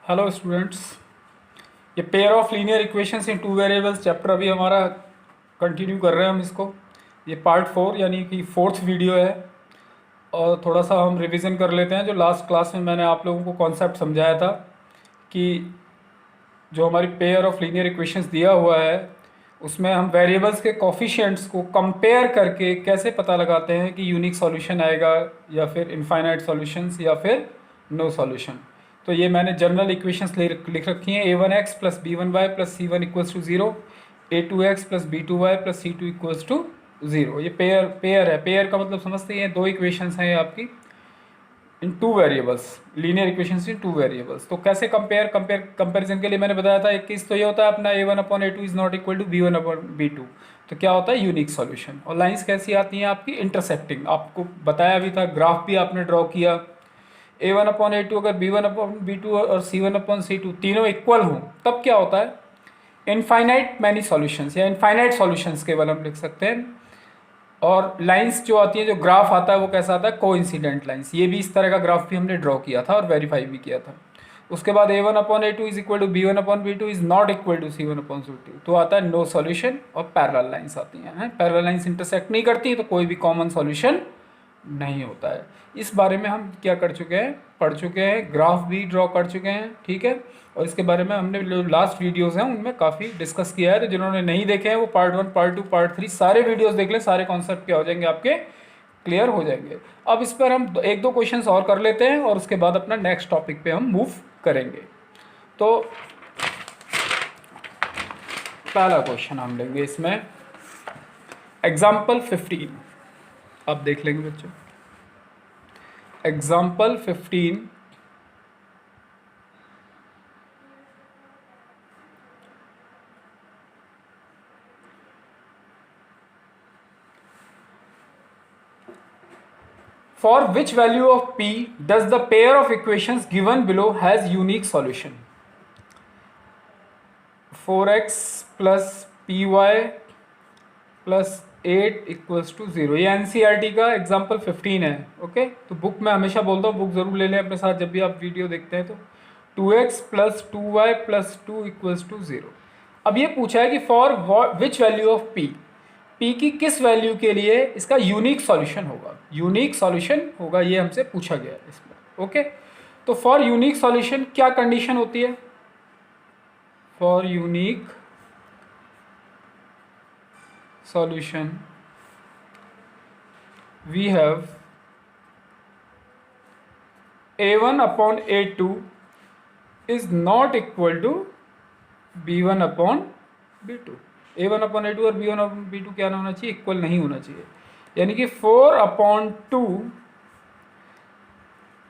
Hello students, ये pair of linear equations in two variables chapter अभी हमारा continue कर रहे हैं हम इसको। ये पार्ट 4 यानी कि फोर्थ वीडियो है। और थोड़ा सा हम रिवीजन कर लेते हैं जो लास्ट क्लास में मैंने आप लोगों को कॉन्सेप्ट समझाया था कि जो हमारी पेयर ऑफ लीनियर इक्वेशंस दिया हुआ है उसमें हम वेरिएबल्स के कोफिशिएंट्स को कंपेयर करके कैसे पता लगाते हैं कि यूनिक सॉल्यूशन आएगा या फिर इनफाइनाइट सॉल्यूशंस या फिर नो सॉल्यूशन। तो ये मैंने जनरल इक्वेशंस लिख रखी हैं। a1x plus b1y plus c1 equals to zero, a2x plus b2y plus c2 equals to zero. ये पेयर है। पेयर का मतलब समझते हैं, दो इक्वेशंस हैं ये आपकी in two variables, linear equations in two variables. तो कैसे कंपेरिजन के लिए मैंने बताया था एक केस तो ये होता है अपना a1/a2 is not equal to b1/b2। तो क्या होता है यूनिक सॉल्यूशन। और लाइंस कैसी आती हैं आपकी इंटरसेक्टिंग। आपको बताया भी था, ग्राफ भी आपने ड्रॉ किया। a1/a2 अगर b1/b2 और c1/c2 तीनों इक्वल हों तब क्या होता है, इनफाइनाइट मैनी सॉल्यूशंस या इनफाइनाइट सॉल्यूशंस केवल हम लिख सकते हैं। और लाइंस जो आती है, जो ग्राफ आता है वो कैसा आता है, कोइंसिडेंट लाइंस। ये भी इस तरह का ग्राफ भी हमने ड्रॉ किया था और वेरीफाई भी किया था। उसके बाद a1/a2 is equal to b1/b2 is not equal to c1/c2, तो आता है नो सॉल्यूशन। और पैरेलल लाइंस आती हैं। पैरेलल लाइंस इंटरसेक्ट नहीं करती तो कोई भी कॉमन सॉल्यूशन नहीं होता है। इस बारे में हम क्या कर चुके हैं, पढ़ चुके हैं, ग्राफ भी ड्रॉ कर चुके हैं, ठीक है। और इसके बारे में हमने जो लास्ट वीडियोस हैं उनमें काफ़ी डिस्कस किया है। तो जिन्होंने नहीं देखे हैं वो पार्ट 1, पार्ट 2, पार्ट 3 सारे वीडियोस देख लें। सारे कॉन्सेप्ट क्या हो जाएंगे आपके, क्लियर हो जाएंगे। अब इस पर हम एक दो क्वेश्चंस और कर लेते हैं और उसके बाद अपना नेक्स्ट टॉपिक पे हम मूव करेंगे। तो पहला क्वेश्चन हम लेंगे इसमें, एग्जाम्पल 15 आप देख लेंगे बच्चों। Example 15 For which value of p does the pair of equations given below has unique solution? 4x plus py plus 8 equals to 0। ये एनसीईआरटी का एग्जाम्पल 15 है। ओके, तो बुक मैं हमेशा बोलता हूँ बुक ज़रूर ले लें अपने साथ जब भी आप वीडियो देखते हैं। तो 2x plus 2y plus 2 equals to 0। अब ये पूछा है कि for which value of p, p की किस वैल्यू के लिए इसका यूनिक सॉल्यूशन होगा। यूनिक सॉल्यूशन होगा ये हमसे पूछा गया है इसमें। ओके, तो फॉर यूनिक सॉल्यूशन क्या कंडीशन होती है। For unique solution we have a1/a2 is not equal to b1/b2। a1/a2 और b1/b2 क्या होना चाहिए, इक्वल नहीं होना चाहिए। यानी कि 4/2,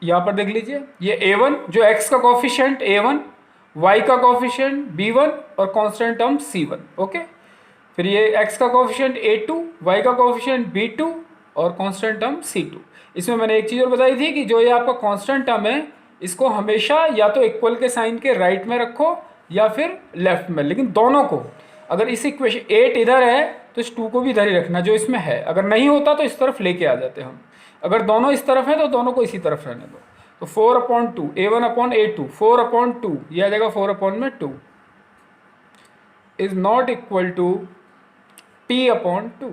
यहाँ पर देख लीजिए ये a1 जो x का कोफिशिएंट a1, y का कोफिशिएंट b1 और कांस्टेंट टर्म c1। ओके, फिर ये x का कोफिशिएंट a2, y का कोफिशिएंट b2 और कांस्टेंट टर्म c2। इसमें मैंने एक चीज़ और बताई थी कि जो ये आपका कांस्टेंट टर्म है इसको हमेशा या तो इक्वल के साइन के राइट में रखो या फिर लेफ्ट में, लेकिन दोनों को। अगर इस इक्वेशन 8 इधर है तो इस 2 को भी इधर ही रखना जो इसमें है। अगर नहीं होता तो इस तरफ लेके आ जाते हम। अगर दोनों इस तरफ है तो दोनों को इसी तरफ रहने दो। तो 4/2 a1/a2 4/2 ये आ जाएगा 4/2 is not equal to p/2।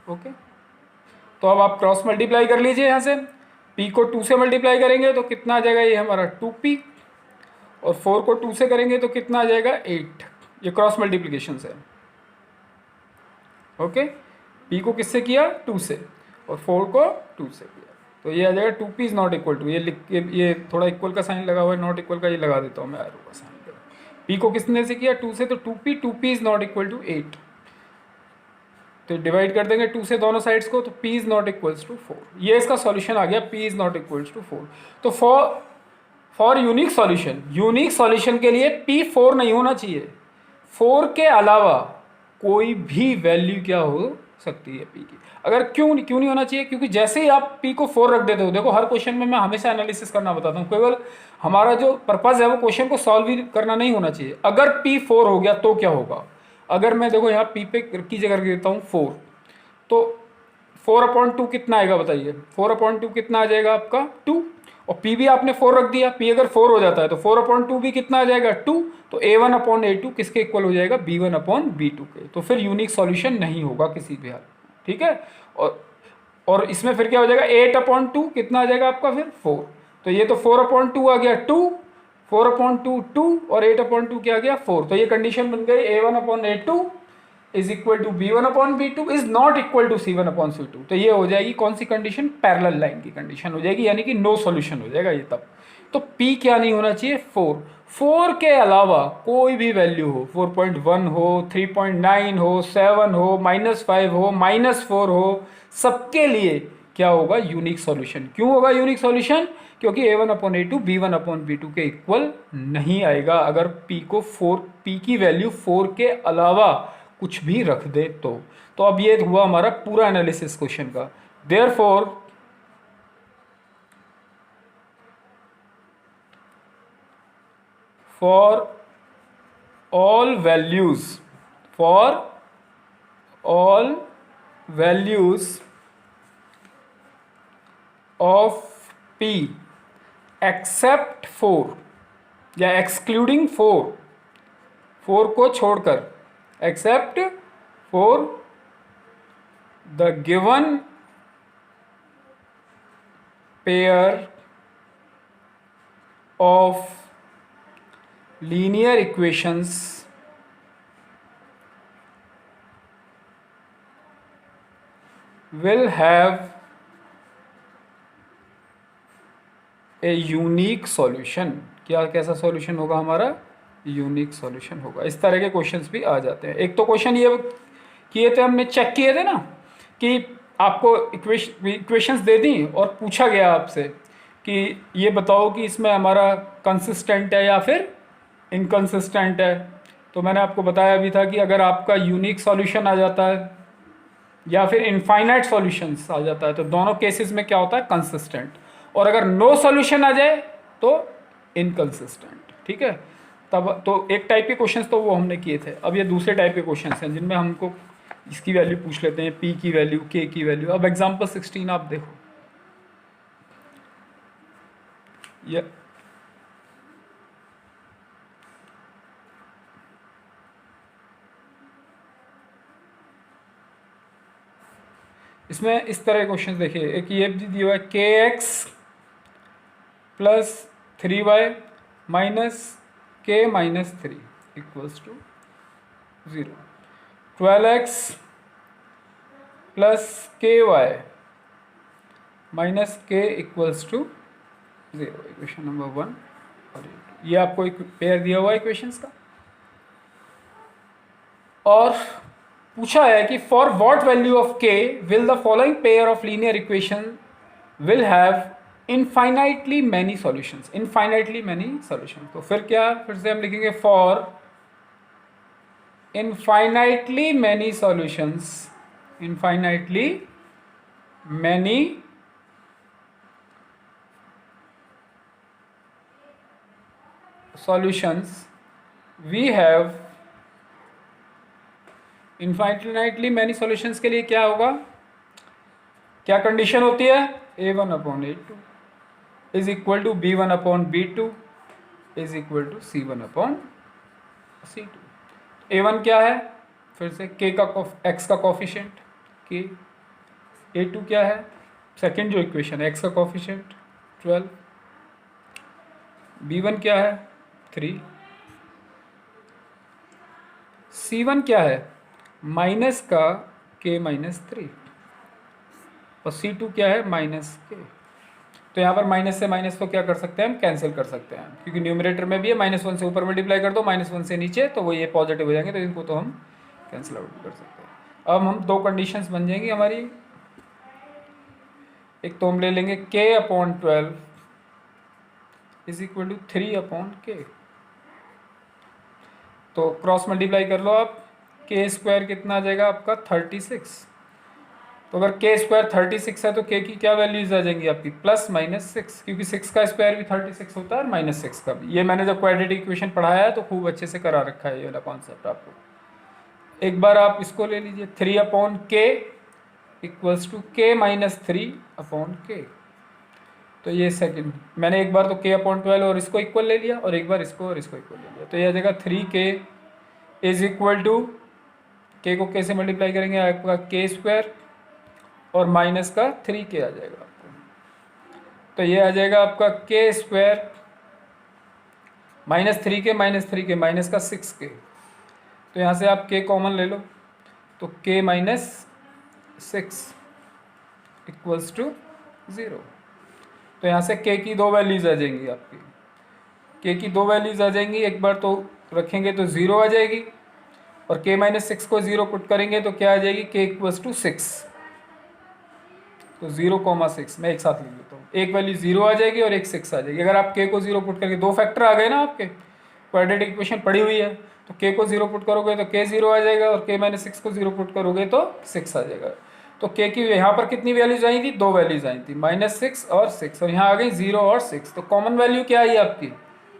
Okay, तो अब आप क्रॉस मल्टीप्लाई कर लीजिए। यहाँ से p को 2 से मल्टीप्लाई करेंगे तो कितना आ जाएगा, ये हमारा 2p, और 4 को 2 से करेंगे तो कितना आ जाएगा 8। ये क्रॉस मल्टीप्लिकेशन है। ओके, p को किससे किया 2 से और 4 को 2 से किया, तो ये आ जाएगा 2p is not equal to, ये लिख के ये थोड़ा इक्वल का साइन लगा हुआ है, नॉट इक्वल का ये लगा देता हूँ मैं एरो का साइन। p को किसने से किया 2 से, तो 2p is not equal to 8। तो डिवाइड कर देंगे 2 से दोनों साइड्स को, तो p is not equals to 4। ये इसका सॉल्यूशन आ गया, p is not equals to 4। तो फॉर यूनिक सॉल्यूशन के लिए p 4 नहीं होना चाहिए। 4 के अलावा कोई भी वैल्यू क्या हो सकती है p की। अगर क्यों नहीं होना चाहिए, क्योंकि जैसे ही आप p को 4 रख देते हो, देखो हर क्वेश्चन में मैं हमेशा एनालिसिस करना बताता हूँ, केवल हमारा जो पर्पज़ है वो क्वेश्चन को सॉल्व ही करना नहीं होना चाहिए। अगर p 4 हो गया तो क्या होगा। अगर मैं देखो यहाँ p पे की जगह रख देता हूँ 4, तो 4/2 कितना आएगा बताइए। 4/2 कितना आ जाएगा आपका 2, और पी भी आपने 4 रख दिया, पी अगर 4 हो जाता है तो 4/2 भी कितना आ जाएगा 2, तो A1/A2 किसके इक्वल हो जाएगा B1/B2 के, तो फिर यूनिक सॉल्यूशन नहीं होगा किसी भी हाल में, ठीक है। और इसमें फिर क्या हो जाएगा 8/2 कितना आ जाएगा आपका फिर 4, तो ये तो 4/2 आ गया 2, 4/2 2 और 8/2 क्या आ गया 4, तो ये कंडीशन बन गई A1/A2 is equal to B1/B2 is not equal to C1/C2, तो ये हो जाएगी कौन सी कंडीशन, पैरेलल लाइन की कंडीशन हो जाएगी, यानी कि नो सॉल्यूशन हो जाएगा ये तब। तो P क्या नहीं होना चाहिए 4 के अलावा कोई भी वैल्यू हो, 4.1 हो, 3.9 हो, 7 हो, -5 हो, -4 हो, सबके लिए क्या होगा यूनिक सॉल्यूशन। क्यों होगा यूनिक सॉल्यूशन, क्योंकि A1/A2 B1/B2 के इक्वल नहीं आएगा अगर P की वैल्यू 4 के अलावा कुछ भी रख दे तो अब ये हुआ हमारा पूरा एनालिसिस क्वेश्चन का। Therefore for all values of P except 4 या एक्सक्लूडिंग 4 को छोड़कर, except 4 the given pair of linear equations will have a unique solution। क्या कैसा सॉल्यूशन होगा हमारा, यूनिक सॉल्यूशन होगा। इस तरह के क्वेश्चंस भी आ जाते हैं। एक तो क्वेश्चन ये किए थे हमने, चेक किए थे ना कि आपको इक्वेशंस दे दी और पूछा गया आपसे कि ये बताओ कि इसमें हमारा कंसिस्टेंट है या फिर इनकंसिस्टेंट है, तो मैंने आपको बताया भी था कि अगर आपका यूनिक सॉल्यूशन आ जाता है या फिर इनफाइनाइट सॉल्यूशंस आ जाता है तो दोनों केसेस में क्या होता है कंसिस्टेंट, और अगर नो सॉल्यूशन आ जाए तो इनकंसिस्टेंट, ठीक है। तब तो एक टाइप के क्वेश्चंस तो वो हमने किए थे। अब ये दूसरे टाइप के क्वेश्चंस हैं जिनमें हमको इसकी वैल्यू पूछ लेते हैं, पी की वैल्यू, के की वैल्यू। अब एग्जांपल 16 आप देखो, ये इसमें इस तरह के क्वेश्चन देखिए, एक ये दिया हुआ है kx plus 3y minus k minus 3 equals to 0, 12x plus ky minus k equals to 0, equation number 1 और ये आपको एक पेयर दिया हुआ है इक्वेशंस का। और पूछा है कि for what value of k will the following pair of linear equation will have infinitely many solutions, infinitely many solution. तो फिर क्या, फिर से हम लिखेंगे for infinitely many solutions, infinitely many solutions we have, infinitely many solutions के लिए क्या होगा, क्या कंडीशन होती है, A1/A2 is equal to B1/B2 is equal to C1/C2। A1 क्या है, फिर से k का x का कॉफिशिएंट k, A2 क्या है, सेकेंड जो इक्वेशन है x का कॉफिशिएंट 12, B1 क्या है 3, C1 क्या है माइनस का k माइनस 3 और C2 क्या है माइनस k। तो यहाँ पर माइनस से माइनस तो क्या कर सकते हैं हम, कैंसिल कर सकते हैं, क्योंकि न्यूमरेटर में भी है, -1 से ऊपर मल्टीप्लाई कर दो, -1 से नीचे, तो वो ये पॉजिटिव हो जाएंगे, तो इनको तो हम कैंसिल आउट कर सकते हैं। अब हम दो कंडीशंस बन जाएंगी हमारी, एक तो हम ले लेंगे k/12 is equal to 3/k, तो क्रॉस मल्टीप्लाई कर लो आप, k² कितना आ जाएगा आपका 36, तो अगर k² 36 है तो k की क्या वैल्यूज आ जाएंगी आपकी +-6, क्योंकि 6 का स्क्वायर भी 36 होता है और -6 का भी। ये मैंने जब क्वाड्रेटिक इक्वेशन पढ़ाया है तो खूब अच्छे से करा रखा है ये वाला कॉन्सेप्ट आपको। एक बार आप इसको ले लीजिए, 3/k equals to k - 3/k, तो ये सेकंड, मैंने एक बार तो k/12 और इसको इक्वल ले लिया और एक बार इसको और इसको इक्वल ले लिया, तो ये आ जाएगा 3k is equal to, k को k से मल्टीप्लाई करेंगे आपका k² और माइनस का 3k आ जाएगा आपको, तो ये आ जाएगा आपका k² -3k माइनस का 6k, तो यहाँ से आप k कॉमन ले लो, तो k - 6 इक्वल्स टू 0। तो यहाँ से k की दो वैल्यूज़ आ जाएंगी आपकी, k की दो वैल्यूज़ आ जाएंगी, एक बार तो रखेंगे तो 0 आ जाएगी, और k - 6 को 0 पुट करेंगे तो क्या आ जाएगी, k इक्वल्स टू 6, तो 0,6 मैं एक साथ लिख लेता हूँ, एक वैल्यू 0 आ जाएगी और एक 6 आ जाएगी। अगर आप k को 0 पुट करके, दो फैक्टर आ गए ना आपके, क्वाड्रेटिक इक्वेशन पड़ी हुई है, तो k को 0 पुट करोगे तो k 0 आ जाएगा, और k - 6 को 0 पुट करोगे तो 6 आ जाएगा। तो k की यहाँ पर कितनी वैल्यूज आई थी, दो वैल्यूज आई थी, -6 और 6, और यहाँ आ गई 0 और 6, तो कॉमन वैल्यू क्या आई आपकी,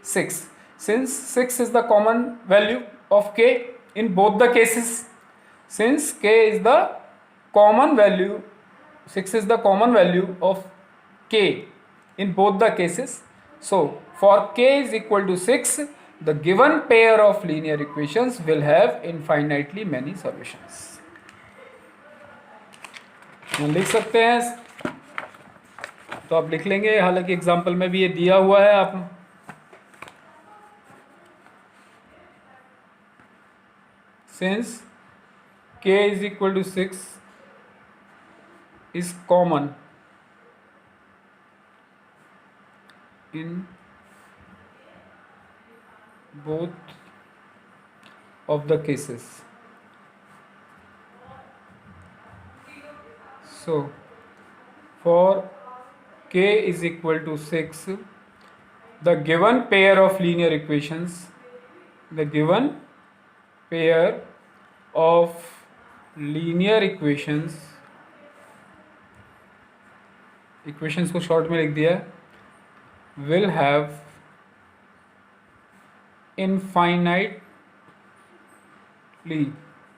6। Since 6 is the common value of k in both the cases, since k is the common value, 6 is the common value of k in both the cases. So for k is equal to 6, the given pair of linear equations will have infinitely many solutions. हम लिख सकते हैं, तो आप लिख लेंगे, हालांकि example में भी ये दिया हुआ है, आप since k is equal to 6 is common in both of the cases, so for k is equal to 6, the given pair of linear equations, the given pair of linear equations को short में लिख दिया है, will have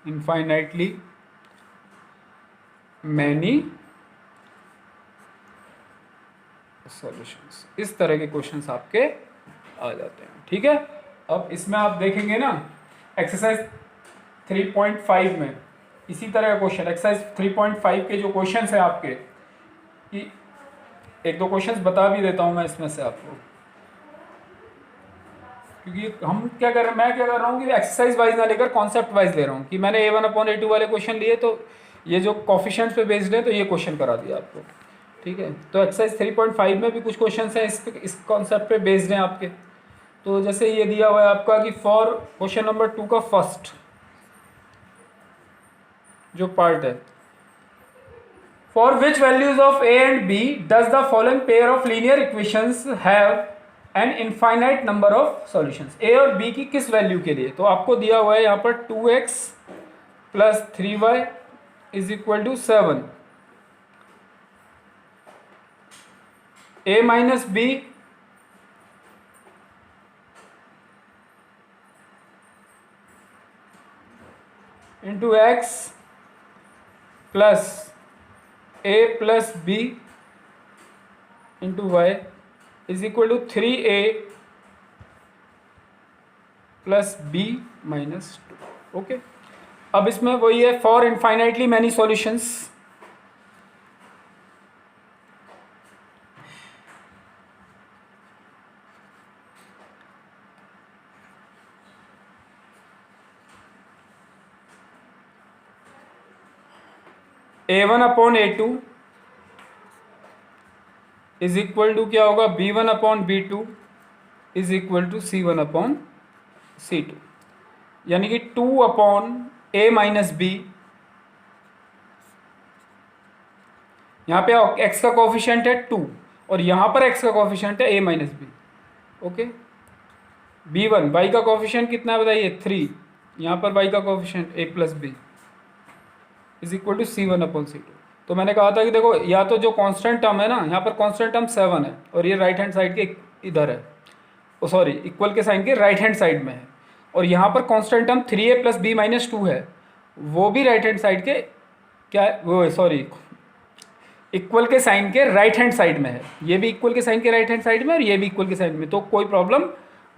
infinitely many solutions। इस तरह के questions आपके आ जाते हैं, ठीक है। अब इसमें आप देखेंगे ना एक्सरसाइज 3.5 में इसी तरह का क्वेश्चन, एक्सरसाइज 3.5 के जो क्वेश्चंस है आपके, कि एक दो क्वेश्चंस बता भी देता हूं मैं इसमें से आपको, क्योंकि हम क्या कर रहे हैं, मैं क्या कर रहा हूँ कि एक्सरसाइज वाइज ना लेकर कॉन्सेप्ट वाइज ले रहा हूँ, कि मैंने A1/A2 वाले क्वेश्चन लिए, तो ये जो कोफिशिएंट्स पे बेस्ड है, तो ये क्वेश्चन करा दिया आपको, ठीक है। तो एक्सरसाइज 3.5 में भी कुछ क्वेश्चन हैं इस कॉन्सेप्ट पे बेस्ड हैं आपके। तो जैसे ये दिया हुआ है आपका कि फॉर क्वेश्चन नंबर 2 का फर्स्ट जो पार्ट है, For which values of a and b does the following pair of linear equations have an infinite number of solutions? a और b की किस वैल्यू के लिए, तो आपको दिया हुआ है यहाँ पर 2x + 3y is equal to 7, a - b into x plus a + b इंटू y is equal to 3a + b - 2। Okay, अब इसमें वही है, for infinitely many solutions, A1/A2 is equal to क्या होगा, B1/B2 is equal to C1/C2, यानी कि 2/A - b, यहाँ पे x का कोफिशिएंट है 2 और यहाँ पर x का कोफिशिएंट है a - b। Okay, B1 y का कोफिशिएंट कितना है बताइए, 3, यहाँ पर y का coefficient a + b is equal to C1/C2। तो मैंने कहा था कि देखो, या तो जो कांस्टेंट टर्म है ना, यहाँ पर कांस्टेंट टर्म 7 है और ये राइट हैंड साइड के इधर है, ओ सॉरी इक्वल के साइन के राइट हैंड साइड में है, और यहाँ पर कांस्टेंट टर्म 3a + b - 2 है, वो भी राइट हैंड साइड के क्या, वो सॉरी इक्वल के साइन के राइट हैंड साइड में है, ये भी इक्वल के साइन के राइट हैंड साइड में और ये भी इक्वल के साइड में, तो कोई प्रॉब्लम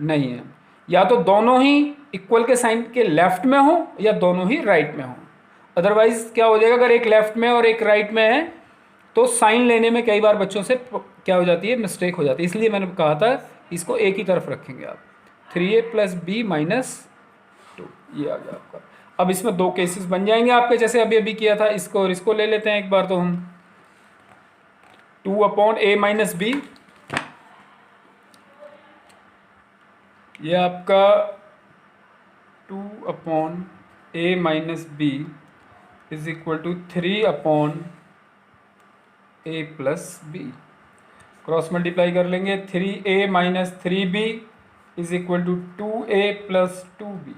नहीं है। या तो दोनों ही इक्वल के साइन के लेफ्ट में हो या दोनों ही राइट में हो। अदरवाइज क्या हो जाएगा, अगर एक लेफ्ट में और एक राइट में है तो साइन लेने में कई बार बच्चों से क्या हो जाती है, मिस्टेक हो जाती है। इसलिए मैंने कहा था इसको एक ही तरफ रखेंगे आप, 3a प्लस बी माइनस 2, ये आ गया आपका। अब इसमें दो केसेस बन जाएंगे आपके, जैसे अभी अभी किया था, इसको और इसको ले लेते हैं एक बार। तो हम 2 अपॉन ए माइनस बी, ये आपका 2 upon A minus B is equal to 3 upon A plus B. Cross multiply कर लेंगे, 3a minus 3b is equal to 2a plus 2b।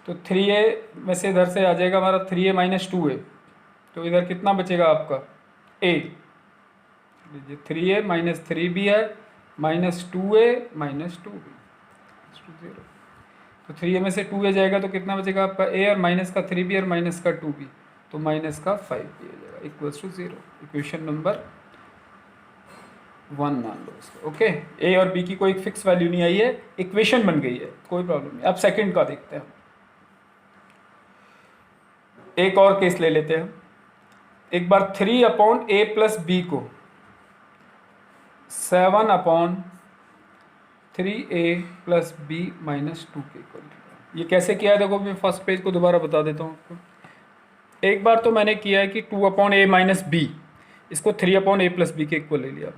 तो 3a में से इधर से आ जाएगा हमारा 3a माइनस 2a, तो इधर कितना बचेगा आपका a, लीजिए 3a माइनस 3b है माइनस 2a माइनस 2b, 0। तो 3a में से 2a जाएगा तो कितना बचेगा आपका a, और माइनस का 3b और माइनस का 2b, तो माइनस का 5b आ जाएगा इक्वल्स टू 0। इक्वेशन नंबर 1 मान लो इसको। ओके, ए और बी की कोई फिक्स वैल्यू नहीं आई है, इक्वेशन बन गई है, कोई प्रॉब्लम नहीं। अब सेकंड का देखते हैं, एक और केस ले लेते हैं। एक बार 3 अपॉन ए प्लस बी को 7 upon 3a plus B minus 2 के इक्वल। ये कैसे किया है देखो, मैं फर्स्ट पेज को दोबारा बता देता हूँ आपको। एक बार तो मैंने किया है कि 2 अपॉन ए माइनस बी, इसको 3 अपॉन ए प्लस बी के इक्वल ले लिया।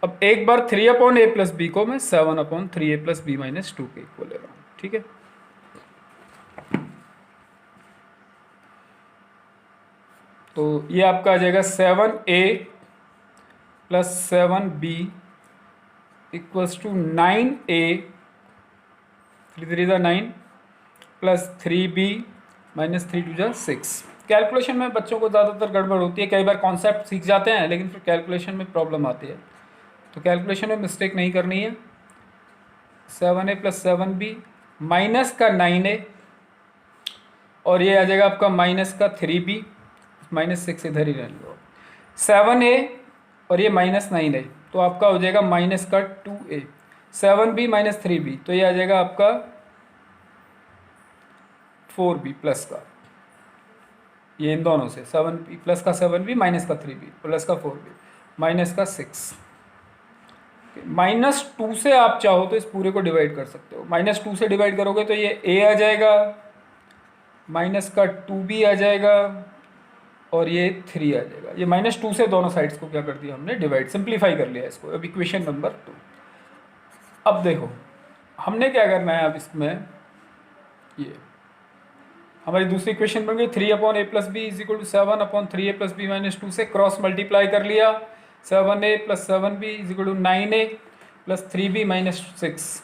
अब एक बार 3 अपॉन ए प्लस बी को मैं 7 upon 3a plus B minus 2 के इक्वल ले रहा हूँ, ठीक है। तो ये आपका आ जाएगा 7a plus 7b equals to 9a 3 9 plus 3b minus 3 2 6। Calculation में बच्चों को ज़्यादातर गड़बड़ होती है, कई बार कॉन्सेप्ट सीख जाते हैं लेकिन फिर कैलकुलेशन में प्रॉब्लम आती है, तो कैलकुलेशन में मिस्टेक नहीं करनी है। 7a प्लस 7b माइनस का 9a, और ये आ जाएगा आपका माइनस का 3b माइनस 6 इधर ही रहने लो, 7a और ये माइनस 9a, तो आपका हो जाएगा माइनस का 2a, 7b माइनस 3b, तो ये आ जाएगा आपका 4b प्लस का, ये इन दोनों से 7b प्लस का 7b माइनस का 3b प्लस का 4b माइनस का 6। माइनस 2 से आप चाहो तो इस पूरे को डिवाइड कर सकते हो, माइनस 2 से डिवाइड करोगे तो ये a आ जाएगा, माइनस का 2b आ जाएगा और ये 3 आ जाएगा। ये माइनस 2 से दोनों साइड्स को क्या कर दिया हमने, डिवाइड, सिंप्लीफाई कर लिया इसको। अब इक्वेशन नंबर 2। अब देखो हमने क्या करना है, अब इसमें ये हमारी दूसरी इक्वेशन बन गई 3 upon A plus B is equal to 7 upon 3a plus B minus 2 से क्रॉस मल्टीप्लाई कर लिया, 7a plus 7b is equal to 9a plus 3b minus 6,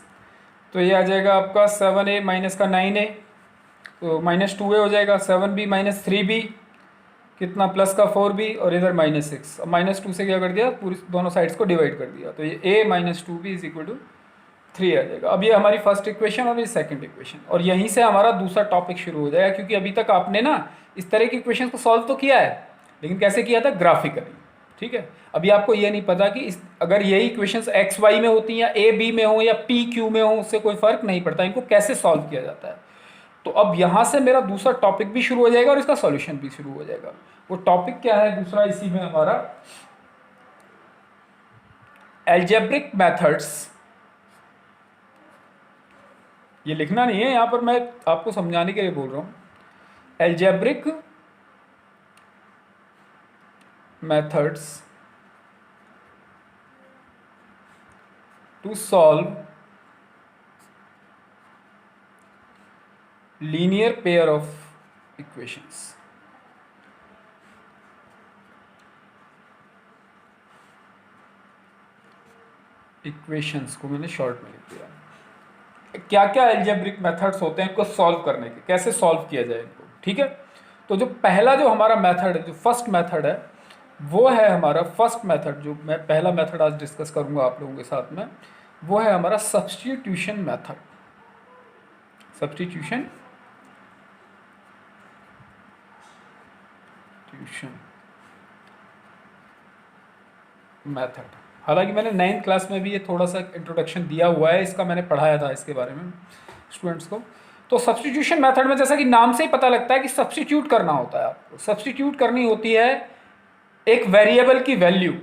तो ये आ जाएगा आपका 7a माइनस का 9a, तो माइनस 2a हो जाएगा, 7b माइनस 3b कितना प्लस का 4b और इधर माइनस 6। अब माइनस 2 से क्या कर दिया, पूरी दोनों साइड्स को डिवाइड कर दिया, तो ये a minus 2b is equal to 3 आ जाएगा। अब ये हमारी फर्स्ट इक्वेशन और ये सेकंड इक्वेशन, और यहीं से हमारा दूसरा टॉपिक शुरू हो जाएगा, क्योंकि अभी तक आपने ना इस तरह की इक्वेशन को सॉल्व तो किया है, लेकिन कैसे किया था, ग्राफिकली, ठीक है। अभी आपको ये नहीं पता कि अगर यही इक्वेशंस एक्स वाई में होती हैं या ए बी में हो या पी क्यू में हो, उससे कोई फर्क नहीं पड़ता, इनको कैसे सॉल्व किया जाता है। तो अब यहाँ से मेरा दूसरा टॉपिक भी शुरू हो जाएगा और इसका सॉल्यूशन भी शुरू हो जाएगा। वो टॉपिक क्या है दूसरा, इसी में हमारा एल्जेब्रिक मेथड्स। ये लिखना नहीं है यहाँ पर, मैं आपको समझाने के लिए बोल रहा हूँ। Algebraic methods to solve linear pair of equations. Equations को मैंने शॉर्ट में लिख दिया। क्या क्या एल्जेब्रिक मेथड्स होते हैं इनको सॉल्व करने के, कैसे सॉल्व किया जाए इनको, ठीक है। तो जो पहला जो हमारा मेथड है, जो फर्स्ट मेथड है, वो है हमारा फर्स्ट मेथड, जो मैं पहला मेथड आज डिस्कस करूंगा आप लोगों के साथ में, वो है हमारा सब्स्टिट्यूशन मेथड। Substitution method. हालांकि मैंने 9th क्लास में भी ये थोड़ा सा इंट्रोडक्शन दिया हुआ है, इसका मैंने पढ़ाया था इसके बारे में स्टूडेंट्स को। तो सब्स्टिट्यूशन मेथड में जैसा कि नाम से ही पता लगता है कि सब्स्टिट्यूट करना होता है, आपको सब्स्टिट्यूट करनी होती है एक वेरिएबल की वैल्यू।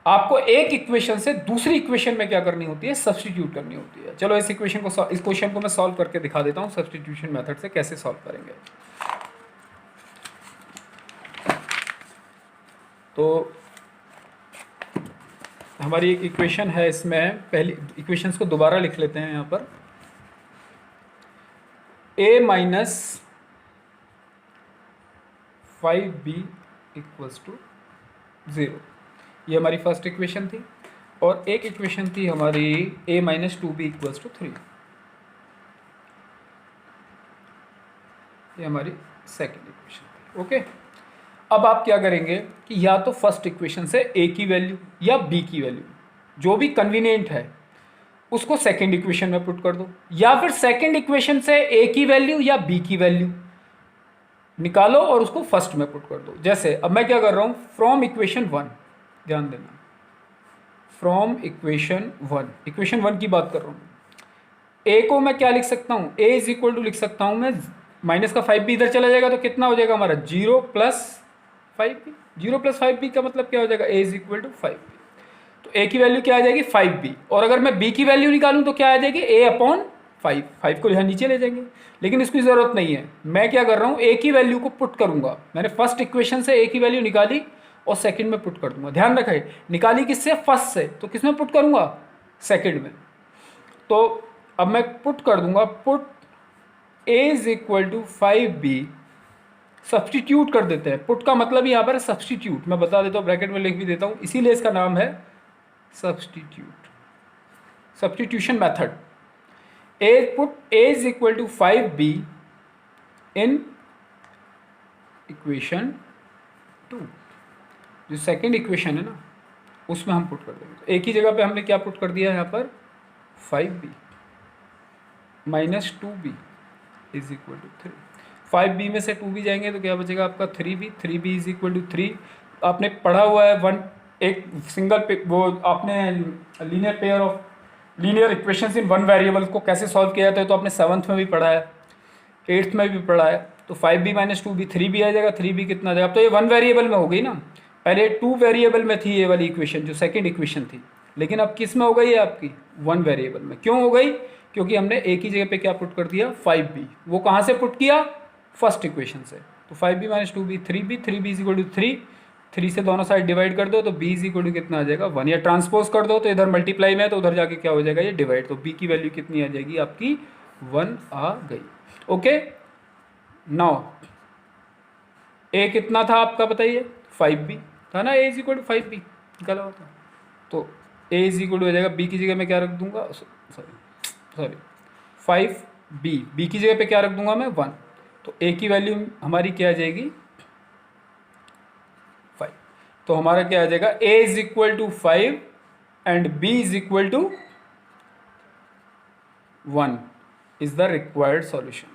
आपको एक इक्वेशन से दूसरी इक्वेशन में क्या करनी होती है, सब्स्टिट्यूट करनी होती है। चलो इस क्वेश्चन को मैं सॉल्व करके दिखा देता हूँ सब्स्टिट्यूशन मेथड से कैसे सॉल्व करेंगे। तो हमारी एक इक्वेशन है, इसमें पहली इक्वेशंस को दोबारा लिख लेते हैं यहाँ पर। a minus 5b equals to 0, ये हमारी फर्स्ट इक्वेशन थी। और एक इक्वेशन थी हमारी a minus 2b equals to 3, ये हमारी सेकेंड इक्वेशन थी। ओके, अब आप क्या करेंगे कि या तो फर्स्ट इक्वेशन से a की वैल्यू या b की वैल्यू जो भी कन्वीनियंट है उसको सेकेंड इक्वेशन में पुट कर दो, या फिर सेकेंड इक्वेशन से a की वैल्यू या b की वैल्यू निकालो और उसको फर्स्ट में पुट कर दो। जैसे अब मैं क्या कर रहा हूं, फ्रॉम इक्वेशन 1, ध्यान देना, फ्रॉम इक्वेशन 1 की बात कर रहा हूं। a को मैं क्या लिख सकता हूं, a इज इक्वल टू लिख सकता हूं मैं, माइनस का 5b इधर चला जाएगा तो कितना हो जाएगा हमारा 0 प्लस 5b। 0 प्लस 5b का मतलब क्या हो जाएगा, a is equal to 5b। तो a की वैल्यू क्या आ जाएगी 5b, और अगर मैं b की वैल्यू निकालूं तो क्या आ जाएगी a अपॉन 5 को यहाँ नीचे ले जाएंगे। लेकिन इसकी ज़रूरत नहीं है, मैं क्या कर रहा हूँ a की वैल्यू को पुट करूंगा। मैंने फर्स्ट इक्वेशन से a की वैल्यू निकाली और सेकंड में पुट कर दूंगा। ध्यान रखें, निकाली किससे, फर्स्ट से, तो किस में पुट करूंगा, सेकंड में। तो अब मैं पुट कर दूंगा, put a is equal to 5b, substitute कर देते हैं। पुट का मतलब यहाँ पर सब्सटीट्यूट, मैं बता देता हूँ, ब्रैकेट में लिख भी देता हूँ, इसीलिए इसका नाम है substitution method. Put a is equal to 5b in equation 2, जो सेकेंड इक्वेशन है ना उसमें हम पुट कर देंगे। तो a की जगह पे हमने क्या पुट कर दिया यहाँ पर, 5b minus 2b is equal to 3। 5b में से 2b जाएंगे तो क्या बचेगा आपका 3b इज इक्वल टू 3। आपने पढ़ा हुआ है एक सिंगल वो आपने linear equations in one variable को कैसे सॉल्व किया जाता है, तो आपने 7th में भी पढ़ा है, 8th में भी पढ़ा है। तो 5b माइनस 2b 3b आ जाएगा, 3b कितना आ जाएगा, तो ये वन वेरिएबल में हो गई ना। पहले 2 वेरिएबल में थी ये वाली इक्वेशन जो सेकेंड इक्वेशन थी, लेकिन अब किस में हो गई है आपकी, 1 वेरिएबल में। क्यों हो गई, क्योंकि हमने a की जगह पे क्या पुट कर दिया, 5b। वो कहाँ से पुट किया, फर्स्ट इक्वेशन से। तो 5b minus 2b 3b is equal to 3 से दोनों साइड डिवाइड कर दो तो b इज इक्वल टू कितना आ जाएगा 1, या ट्रांसपोज कर दो तो इधर मल्टीप्लाई में है तो उधर जाके क्या हो जाएगा, ये डिवाइड। तो b की वैल्यू कितनी आ जाएगी आपकी, 1 आ गई। ओके, नाउ a कितना था आपका बताइए, 5b था ना, a is equal to 5b निकाला होता, तो a इज इक्वल टू हो जाएगा, b की जगह मैं क्या रख दूंगा, सॉरी 5b की जगह पे क्या रख दूंगा मैं, 1। तो a की वैल्यू हमारी क्या आ जाएगी, 5। तो हमारा क्या आ जाएगा, a is equal to 5 and b is equal to 1 is the required solution,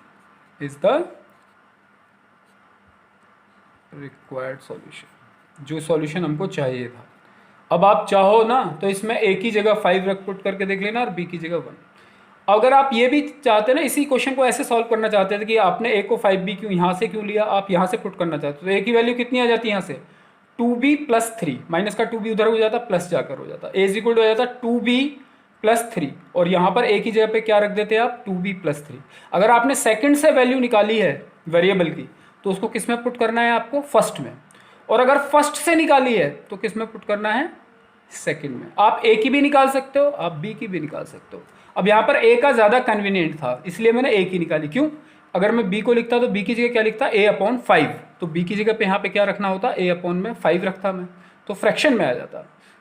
जो सॉल्यूशन हमको चाहिए था। अब आप चाहो ना तो इसमें a की जगह 5 रख पुट करके देख लेना और b की जगह 1। अगर आप ये भी चाहते ना, इसी क्वेश्चन को ऐसे सॉल्व करना चाहते थे कि आपने a को 5b क्यों यहाँ से क्यों लिया, आप यहाँ से पुट करना चाहते, तो a की वैल्यू कितनी आ जाती है यहाँ से, 2b प्लस 3, माइनस का 2b उधर हो जाता, प्लस जाकर हो जाता, a इज इक्वल टू हो जाता 2b प्लस 3, और यहाँ पर a की जगह पे क्या रख देते आप, 2b प्लस 3। अगर आपने सेकंड से वैल्यू निकाली है वेरिएबल की तो उसको किस में पुट करना है आपको, फर्स्ट में, और अगर फर्स्ट से निकाली है तो किस में पुट करना है, सेकंड में। आप a की भी निकाल सकते हो, आप b की भी निकाल सकते हो। अब यहाँ पर a का ज़्यादा कन्वीनियंट था इसलिए मैंने a की निकाली। क्यों, अगर मैं b को लिखता तो b की जगह क्या लिखता, a अपॉन 5, तो b की जगह पे यहाँ पे क्या रखना होता, a अपॉन में 5 रखता मैं, तो फ्रैक्शन में आ जाता।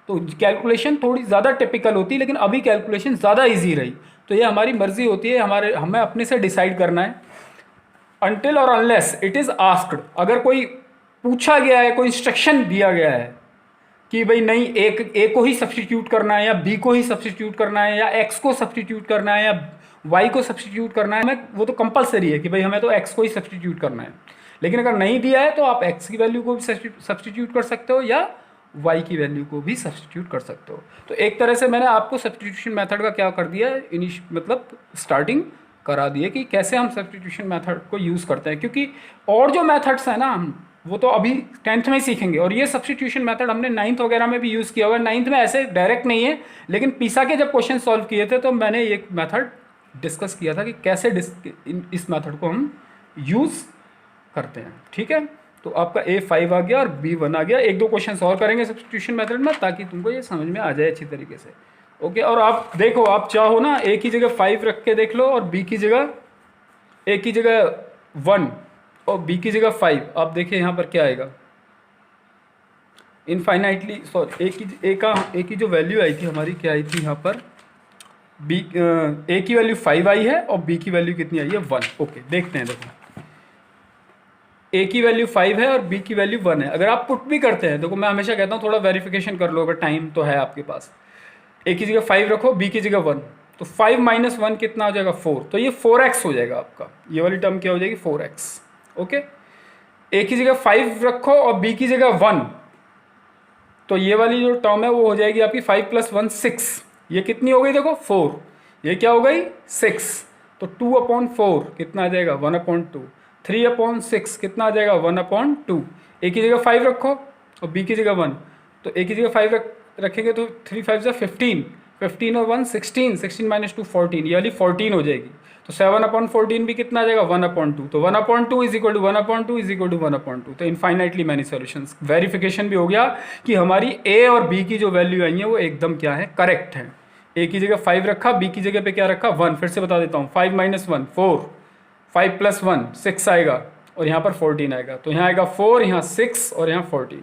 तो कैलकुलेशन थोड़ी ज़्यादा टिपिकल होती, लेकिन अभी कैलकुलेशन ज़्यादा ईजी रही। तो ये हमारी मर्जी होती है, हमें अपने से डिसाइड करना है। अनटिल और अनलेस इट इज़ आस्क्ड, अगर कोई पूछा गया है, कोई इंस्ट्रक्शन दिया गया है कि भाई नहीं ए को ही सब्स्टिट्यूट करना है, या बी को ही सब्स्टिट्यूट करना है, या एक्स को सब्स्टिट्यूट करना है, या वाई को सब्स्टिट्यूट करना है, हमें वो तो कंपलसरी है कि भाई हमें तो एक्स को ही सब्स्टिट्यूट करना है। लेकिन अगर नहीं दिया है तो आप एक्स की वैल्यू को भी सब्स्टिट्यूट कर सकते हो या y की वैल्यू को भी सब्सटीट्यूट कर सकते हो। तो एक तरह से मैंने आपको सब्सटीट्यूशन मेथड का क्या कर दिया, मतलब स्टार्टिंग करा दिए कि कैसे हम सब्सटीट्यूशन मेथड को यूज़ करते हैं, क्योंकि और जो मेथड्स हैं ना हम वो तो अभी 10th में ही सीखेंगे, और ये सब्सटीट्यूशन मेथड हमने 9th वगैरह में भी यूज़ किया हुआ है। 9th में ऐसे डायरेक्ट नहीं है, लेकिन पीसा के जब क्वेश्चन सॉल्व किए थे तो मैंने एक मेथड डिस्कस किया था कि कैसे इस मेथड को हम यूज़ करते हैं। ठीक है, तो आपका A5 आ गया और B1 आ गया। एक दो क्वेश्चन और करेंगे सब्सटीट्यूशन मेथड में ताकि तुमको ये समझ में आ जाए अच्छी तरीके से। ओके, और आप देखो, आप चाहो ना A की जगह 5 रख के देख लो, और B की जगह A की जगह 1 और B की जगह 5। आप देखिए यहाँ पर क्या आएगा, इनफाइनाइटली सॉरी A की जो वैल्यू आई थी हमारी, क्या आई थी यहाँ पर, A की वैल्यू 5 आई है और B की वैल्यू कितनी आई है 1। ओके, देखते हैं। देखो A की वैल्यू 5 है और B की वैल्यू 1 है। अगर आप पुट भी करते हैं, देखो मैं हमेशा कहता हूँ थोड़ा वेरिफिकेशन कर लो, अगर टाइम तो है आपके पास। A की जगह 5 रखो, B की जगह 1, तो 5 माइनस 1 कितना हो जाएगा 4, तो ये 4x हो जाएगा आपका। ये वाली टर्म क्या हो जाएगी 4x। ओके, A की जगह 5 रखो और B की जगह 1, तो ये वाली जो टर्म है वो हो जाएगी आपकी 5 प्लस 1 6। ये कितनी हो गई देखो 4, ये क्या हो गई 6, तो 2/4 कितना आ जाएगा 1/2। 3/6 कितना आ जाएगा 1/2। A की जगह 5 रखो और B की जगह 1, तो A की जगह 5 रखेंगे तो 3 5 जा 15, 15 और 1 16, 16 माइनस 2 14, ये वाली 14 हो जाएगी। तो 7/14 भी कितना आ जाएगा 1/2। तो 1/2 is equal to 1/2 is equal to 1/2। तो इनफाइनाइटली मैनी सॉल्यूशंस। वेरिफिकेशन भी हो गया कि हमारी A और B की जो वैल्यू आई है वो एकदम क्या है, करेक्ट है। A की जगह 5 रखा, B की जगह पे क्या रखा 1। फिर से बता देता हूँ, 5 माइनस 1 4, 5 प्लस 1 6 आएगा, और यहाँ पर 14 आएगा। तो यहाँ आएगा 4, यहाँ 6 और यहाँ 14,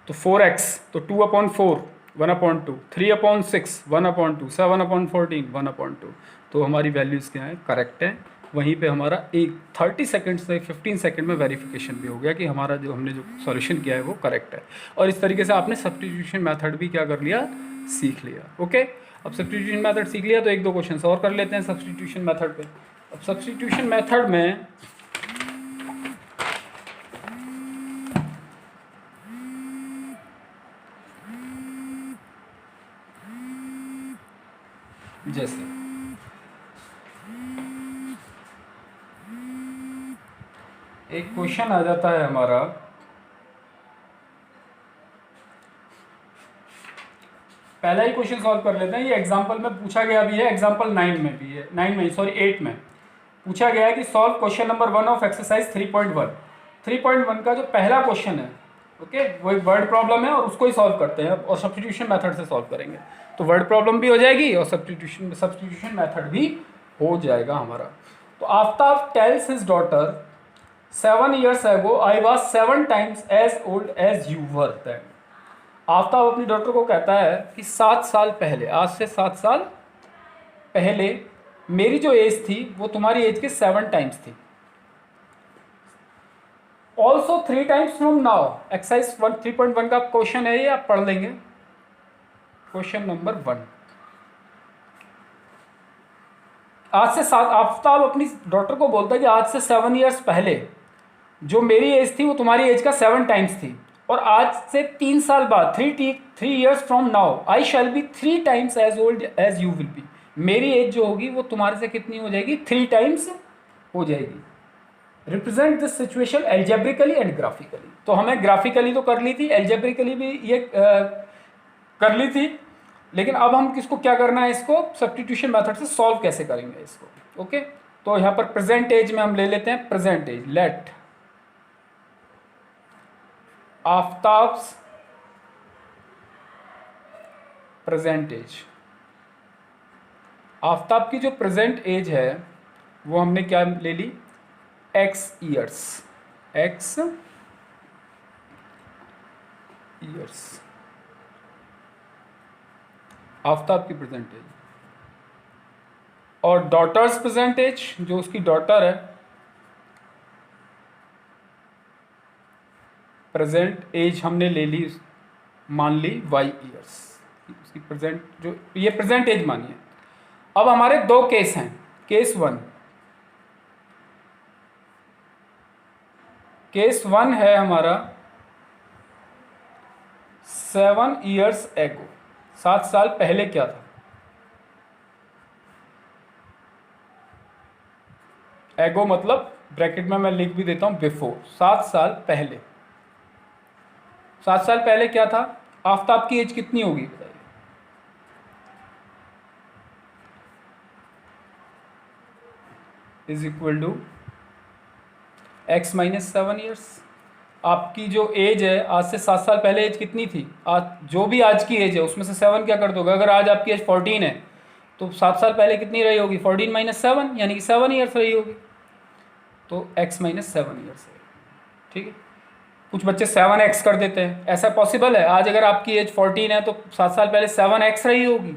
तो 4x, तो 2/4 1/2, 3/6 1/2, 7/14 1/2। तो हमारी वैल्यूज़ क्या है, करेक्ट है। वहीं पे हमारा एक 30 सेकंड से 15 सेकंड में वेरिफिकेशन भी हो गया कि हमारा जो हमने जो सॉल्यूशन किया है वो करेक्ट है। और इस तरीके से आपने सब्स्टिट्यूशन मेथड भी क्या कर लिया, सीख लिया। ओके, अब सब्स्टिट्यूशन मेथड सीख लिया तो एक दो क्वेश्चन और कर लेते हैं सब्स्टिट्यूशन मेथड पे। अब सब्स्टिट्यूशन मेथड में जैसे एक क्वेश्चन आ जाता है हमारा, पहला ही क्वेश्चन सॉल्व कर लेते हैं। ये एग्जांपल में पूछा गया भी है, एग्जांपल 9 में भी है, 9 में सॉरी 8 में पूछा गया है कि solve question number 1 of exercise 3.1। 3.1 का जो पहला क्वेश्चन है, ओके, वो एक वर्ड प्रॉब्लम है और उसको ही सॉल्व करते हैं और सब्स्टिट्यूशन मेथड से सॉल्व करेंगे। तो वर्ड प्रॉब्लम भी हो जाएगी और सब्स्टिट्यूशन मेथड भी हो जाएगा हमारा। तो Aftab tales his daughter 7 years ago I was 7 times as old as you were then। Aftab अपनी डॉटर को कहता है कि 7 साल पहले, आज से 7 साल पहले मेरी जो एज थी वो तुम्हारी एज के 7 टाइम्स थी। Also 3 times from now. Exercise 3.1 का क्वेश्चन है ये, आप पढ़ लेंगे। क्वेश्चन नंबर 1, आज से 7, आफ्ताब अपनी डॉटर को बोलता है कि आज से 7 years पहले जो मेरी एज थी वो तुम्हारी एज का 7 टाइम्स थी, और आज से 3 साल बाद 3 years from now I shall be 3 times as old as you will be. मेरी एज जो होगी वो तुम्हारे से कितनी हो जाएगी, 3 टाइम्स हो जाएगी। Represent this situation algebraically and graphically. तो हमें ग्राफिकली तो कर ली थी, एल्जेब्रिकली भी ये कर ली थी, लेकिन अब हम किसको क्या करना है, इसको सब्स्टिट्यूशन मेथड से सॉल्व कैसे करेंगे इसको। ओके, तो यहाँ पर प्रेजेंट एज में हम ले लेते हैं present age. Let Aftab's present age. Aftab की जो प्रेजेंट एज है वो हमने क्या ले ली, x years, x years Aftab की प्रेजेंट एज। और डॉटर्स प्रेजेंट एज, जो उसकी डॉटर है, प्रेजेंट एज हमने ले ली, मान ली y ईयर्स, उसकी प्रेजेंट जो ये प्रेजेंट एज मानिए। अब हमारे दो केस हैं, केस 1, केस 1 है हमारा 7 ईयर्स एगो, 7 साल पहले क्या था। एगो मतलब ब्रैकेट में मैं लिख भी देता हूं बिफोर, 7 साल पहले। 7 साल पहले क्या था। आफताब की एज कितनी होगी बताइए। Is equal to x minus 7 years. आपकी जो एज है आज से 7 साल पहले एज कितनी थी। आज जो भी आज की एज है उसमें से 7 क्या कर दोगे। अगर आज आपकी एज 14 है तो 7 साल पहले कितनी रही होगी, 14 माइनस 7 यानी कि 7 ईयर्स रही होगी। तो x माइनस 7 ईयर्स है, ठीक है। कुछ बच्चे 7x कर देते हैं, ऐसा पॉसिबल है। आज अगर आपकी एज 14 है तो 7 साल पहले 7x रही होगी।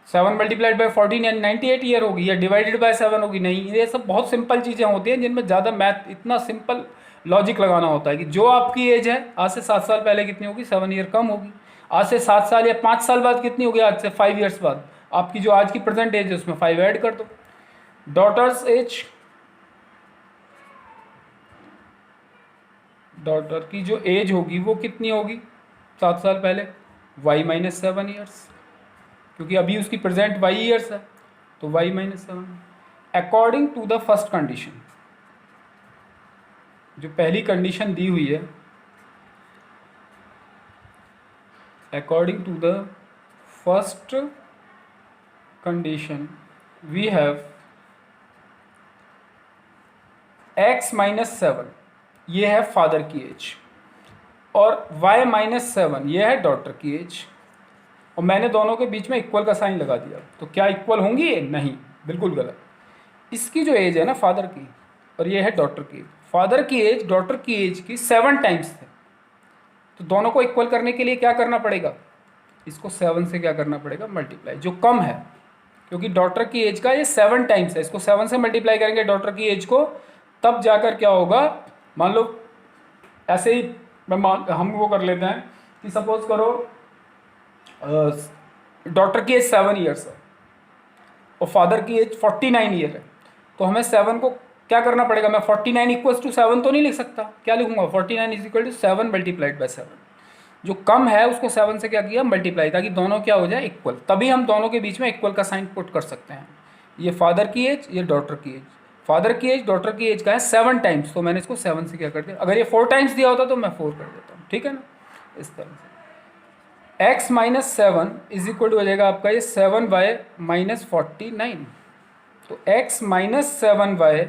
7 मल्टीप्लाइड बाई 14 यानी 98 ईयर होगी, या डिवाइडेड बाय 7 होगी। नहीं, ये सब बहुत सिंपल चीज़ें होती हैं जिनमें ज़्यादा मैथ, इतना सिंपल लॉजिक लगाना होता है कि जो आपकी एज है आज से 7 साल पहले कितनी होगी, 7 ईयर कम होगी। आज से 7 साल या 5 साल बाद कितनी होगी, आज से 5 ईयर्स बाद आपकी जो आज की प्रेजेंट एज है उसमें 5 ऐड कर दो। डॉटर्स एज, डॉटर की जो एज होगी वो कितनी होगी 7 साल पहले, y माइनस 7 ईयर्स, क्योंकि अभी उसकी प्रेजेंट y ईयर्स है तो y minus 7। According to the first condition, जो पहली कंडीशन दी हुई है, according to the first condition we have x minus 7, ये है फादर की एज, और y माइनस 7 ये है डॉटर की एज, और मैंने दोनों के बीच में इक्वल का साइन लगा दिया। तो क्या इक्वल होंगी ये, नहीं, बिल्कुल गलत। इसकी जो एज है ना फादर की, और ये है डॉटर की एज, फादर की एज डॉटर की एज की 7 टाइम्स है। तो दोनों को इक्वल करने के लिए क्या करना पड़ेगा, इसको 7 से क्या करना पड़ेगा, मल्टीप्लाई। जो कम है, क्योंकि डॉटर की एज का ये 7 टाइम्स है, इसको 7 से मल्टीप्लाई करेंगे डॉटर की एज को, तब जाकर क्या होगा। मान लो ऐसे ही हम वो कर लेते हैं कि सपोज करो डॉटर की एज 7 ईयर्स है और फादर की एज 49 ईयर है, तो हमें 7 को क्या करना पड़ेगा। मैं 49 इक्वल्स टू 7 तो नहीं लिख सकता, क्या लिखूंगा, 49 is equal to 7 multiplied by 7। जो कम है उसको 7 से क्या किया, मल्टीप्लाई, ताकि दोनों क्या हो जाए, इक्वल। तभी हम दोनों के बीच में इक्वल का साइन पुट कर सकते हैं। ये फादर की एज, ये डॉटर की एज। फादर की एज डॉटर की एज का है 7 टाइम्स, तो मैंने इसको 7 से क्या कर दिया। अगर ये 4 टाइम्स दिया होता तो मैं 4 कर देता हूँ, ठीक है ना, इस तरह से। x minus 7 is equal to हो जाएगा आपका ये 7y माइनस 49। तो x माइनस 7y,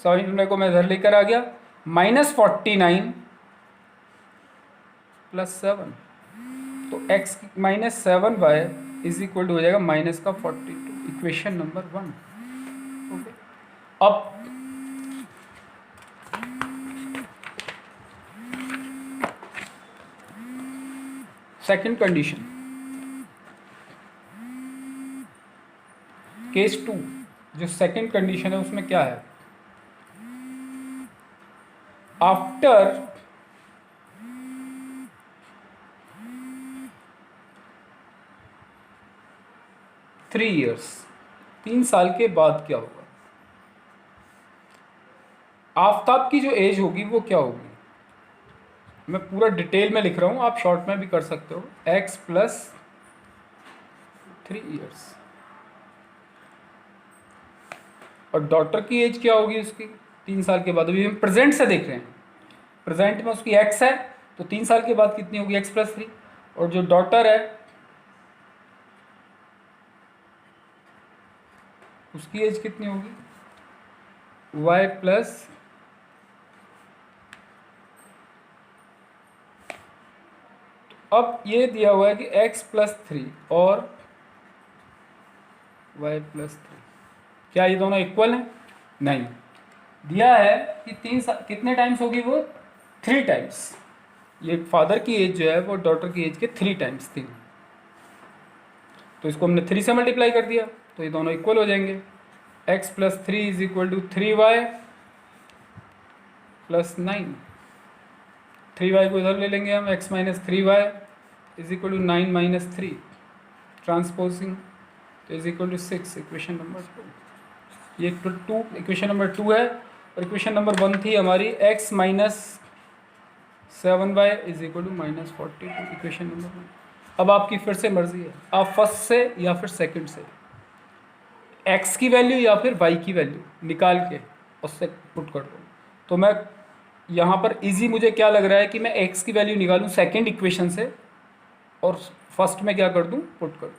सॉरी को मैं इधर लेकर आ गया, माइनस 49 प्लस 7, तो x minus 7y is equal to हो जाएगा माइनस का 42, इक्वेशन नंबर 1। ओके, अब सेकंड कंडीशन, केस 2, जो सेकंड कंडीशन है उसमें क्या है, आफ्टर 3 ईयर्स, 3 साल के बाद क्या होगा। आफ्ताब की जो एज होगी वो क्या होगी, मैं पूरा डिटेल में लिख रहा हूँ, आप शॉर्ट में भी कर सकते हो। x प्लस 3 ईयर्स, और डॉटर की एज क्या होगी उसकी 3 साल के बाद। अभी हम प्रेजेंट से देख रहे हैं, प्रेजेंट में उसकी x है, तो 3 साल के बाद कितनी होगी, x प्लस 3। और जो डॉटर है उसकी एज कितनी होगी, y प्लस, अब ये दिया हुआ है कि x प्लस 3 और y प्लस 3, क्या ये दोनों इक्वल हैं, नहीं। दिया है कि 3 कितने टाइम्स होगी वो, 3 टाइम्स। ये फादर की एज जो है वो डॉटर की एज के 3 टाइम्स थी, तो इसको हमने 3 से मल्टीप्लाई कर दिया, तो ये दोनों इक्वल हो जाएंगे। x plus 3 is equal to 3y plus 9, 3y को इधर ले लेंगे हम, x minus 3y is equal to 9 minus 3, transposing, तो is equal to 6, equation number 2। ये 2 इक्वेशन नंबर 2 है, और इक्वेशन नंबर 1 थी हमारी x minus 7y is equal to -42, equation number 1। अब आपकी फिर से मर्जी है, आप फर्स्ट से या फिर सेकंड से x की वैल्यू या फिर y की वैल्यू निकाल के उससे पुट कर दो। तो मैं यहाँ पर इजी मुझे क्या लग रहा है कि मैं x की वैल्यू निकालूँ सेकंड इक्वेशन से और फर्स्ट में क्या कर दूँ, पुट कर दूँ।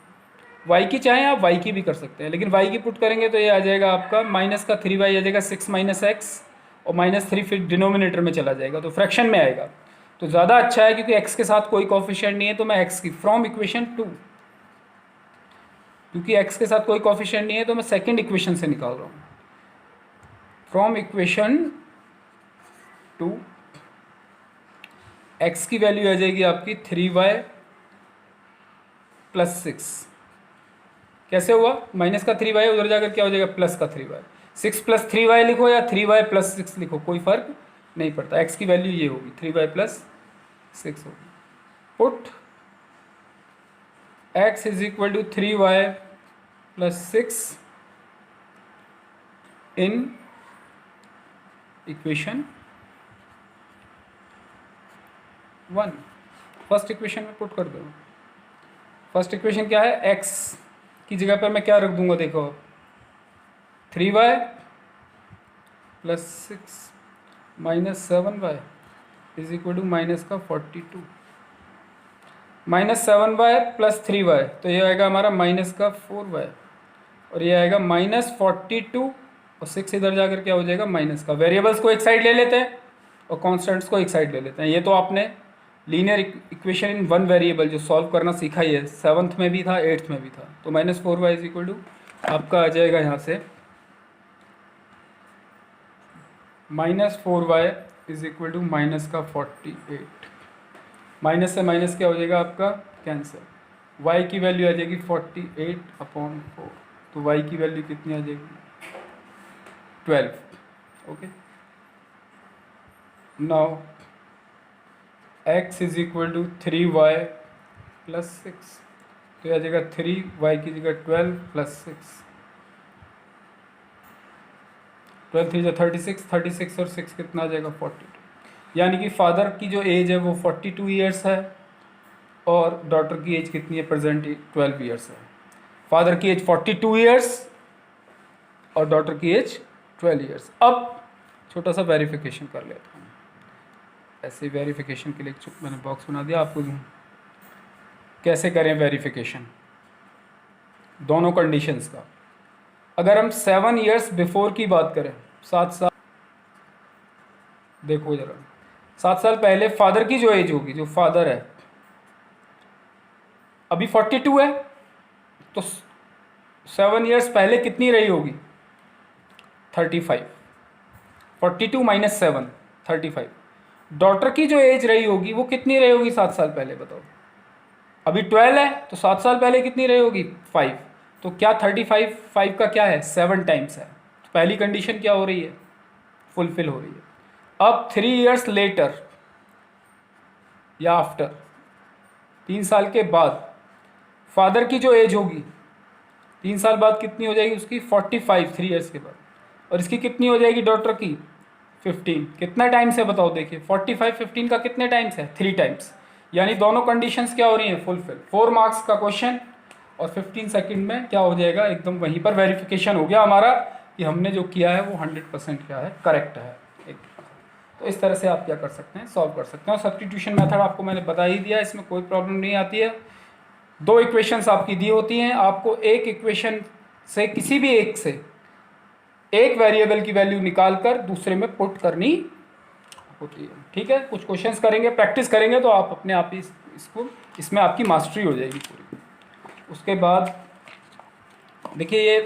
y की चाहे आप y की भी कर सकते हैं, लेकिन y की पुट करेंगे तो ये आ जाएगा आपका माइनस का 3y आ जाएगा 6 माइनस एक्स, और -3 फिर डिनोमिनेटर में चला जाएगा तो फ्रैक्शन में आएगा। तो ज़्यादा अच्छा है क्योंकि x के साथ कोई कोफिशिएंट नहीं है, तो मैं x की फ्रॉम इक्वेशन 2, क्योंकि x के साथ कोई कोफिशिएंट नहीं है तो मैं सेकंड इक्वेशन से निकाल रहा हूँ। फ्रॉम इक्वेशन 2 x की वैल्यू आ जाएगी आपकी 3y + 6। कैसे हुआ, माइनस का 3y उधर जाकर क्या हो जाएगा, प्लस का 3y। 6 + 3y लिखो या 3y + 6 लिखो, कोई फर्क नहीं पड़ता, x की वैल्यू ये होगी 3y + 6 होगी। Put x is equal to 3y + 6 in equation 1। First equation में पुट कर दो। फर्स्ट इक्वेशन क्या है, x की जगह पर मैं क्या रख दूंगा, देखो 3y + 6 -7y is equal to -42। -7y + 3y तो ये आएगा हमारा -4y, और ये आएगा -42, और 6 इधर जाकर क्या हो जाएगा, माइनस का। वेरिएबल्स को एक साइड ले लेते हैं और कॉन्स्टेंट्स को एक साइड ले लेते हैं। ये तो आपने linear equation in one variable जो सॉल्व करना सीखा ही है, 7th में भी था 8th में भी था। तो -4y इज इक्वल टू आपका आ जाएगा यहाँ से -4y is equal to -48। Minus से माइनस क्या हो जाएगा आपका, कैंसिल। y की वैल्यू आ जाएगी 48/4, तो y की वैल्यू कितनी आ जाएगी, 12। Okay, now x is equal to 3y + 6, तो आ जाएगा 3y की जगह 12 + 6, 12 3 36, 36 और 6 कितना आ जाएगा, 42। यानी कि फादर की जो एज है वो 42 ईयर्स है, और डॉटर की एज कितनी है प्रेजेंट, 12 ईयर्स है। फादर की एज 42 ईयर्स और डॉटर की एज 12 ईयर्स। अब छोटा सा वेरिफिकेशन कर लेता हूँ, ऐसे वेरिफिकेशन के लिए मैंने बॉक्स बना दिया, आपको दूँ कैसे करें वेरिफिकेशन दोनों कंडीशंस का। अगर हम 7 ईयर्स बिफोर की बात करें, 7 साल, देखो जरा 7 साल पहले फादर की जो एज होगी, जो फादर है अभी 42 है, तो 7 ईयर्स पहले कितनी रही होगी, 35। 42 - 7 35। डॉटर की जो एज रही होगी वो कितनी रही होगी 7 साल पहले, बताओ। अभी 12 है तो 7 साल पहले कितनी रही होगी, 5। तो क्या 35 5 का क्या है, 7 टाइम्स है। तो पहली कंडीशन क्या हो रही है, फुलफिल हो रही है। अब 3 ईयर्स लेटर या आफ्टर, 3 साल के बाद फादर की जो एज होगी 3 साल बाद कितनी हो जाएगी उसकी, 45 3 ईयर्स के बाद, और इसकी कितनी हो जाएगी डॉटर की, 15। कितना टाइम्स है बताओ, देखिए 45 15 का कितने टाइम्स है, 3 टाइम्स। यानी दोनों कंडीशंस क्या हो रही हैं, फुलफिल। 4 मार्क्स का क्वेश्चन और 15 सेकंड में क्या हो जाएगा, एकदम वहीं पर वेरिफिकेशन हो गया हमारा कि हमने जो किया है वो 100% क्या है, करेक्ट है। तो इस तरह से आप क्या कर सकते हैं, सॉल्व कर सकते हैं। और सब्स्टिट्यूशन मेथड आपको मैंने बता ही दिया, इसमें कोई प्रॉब्लम नहीं आती है। 2 इक्वेशंस आपकी दी होती हैं, आपको एक इक्वेशन से किसी भी एक से एक वेरिएबल की वैल्यू निकालकर दूसरे में पुट करनी होती है। ठीक है, कुछ क्वेश्चंस करेंगे, प्रैक्टिस करेंगे तो आप अपने आप ही इसको, इसमें आपकी मास्टरी हो जाएगी पूरी। उसके बाद देखिए ये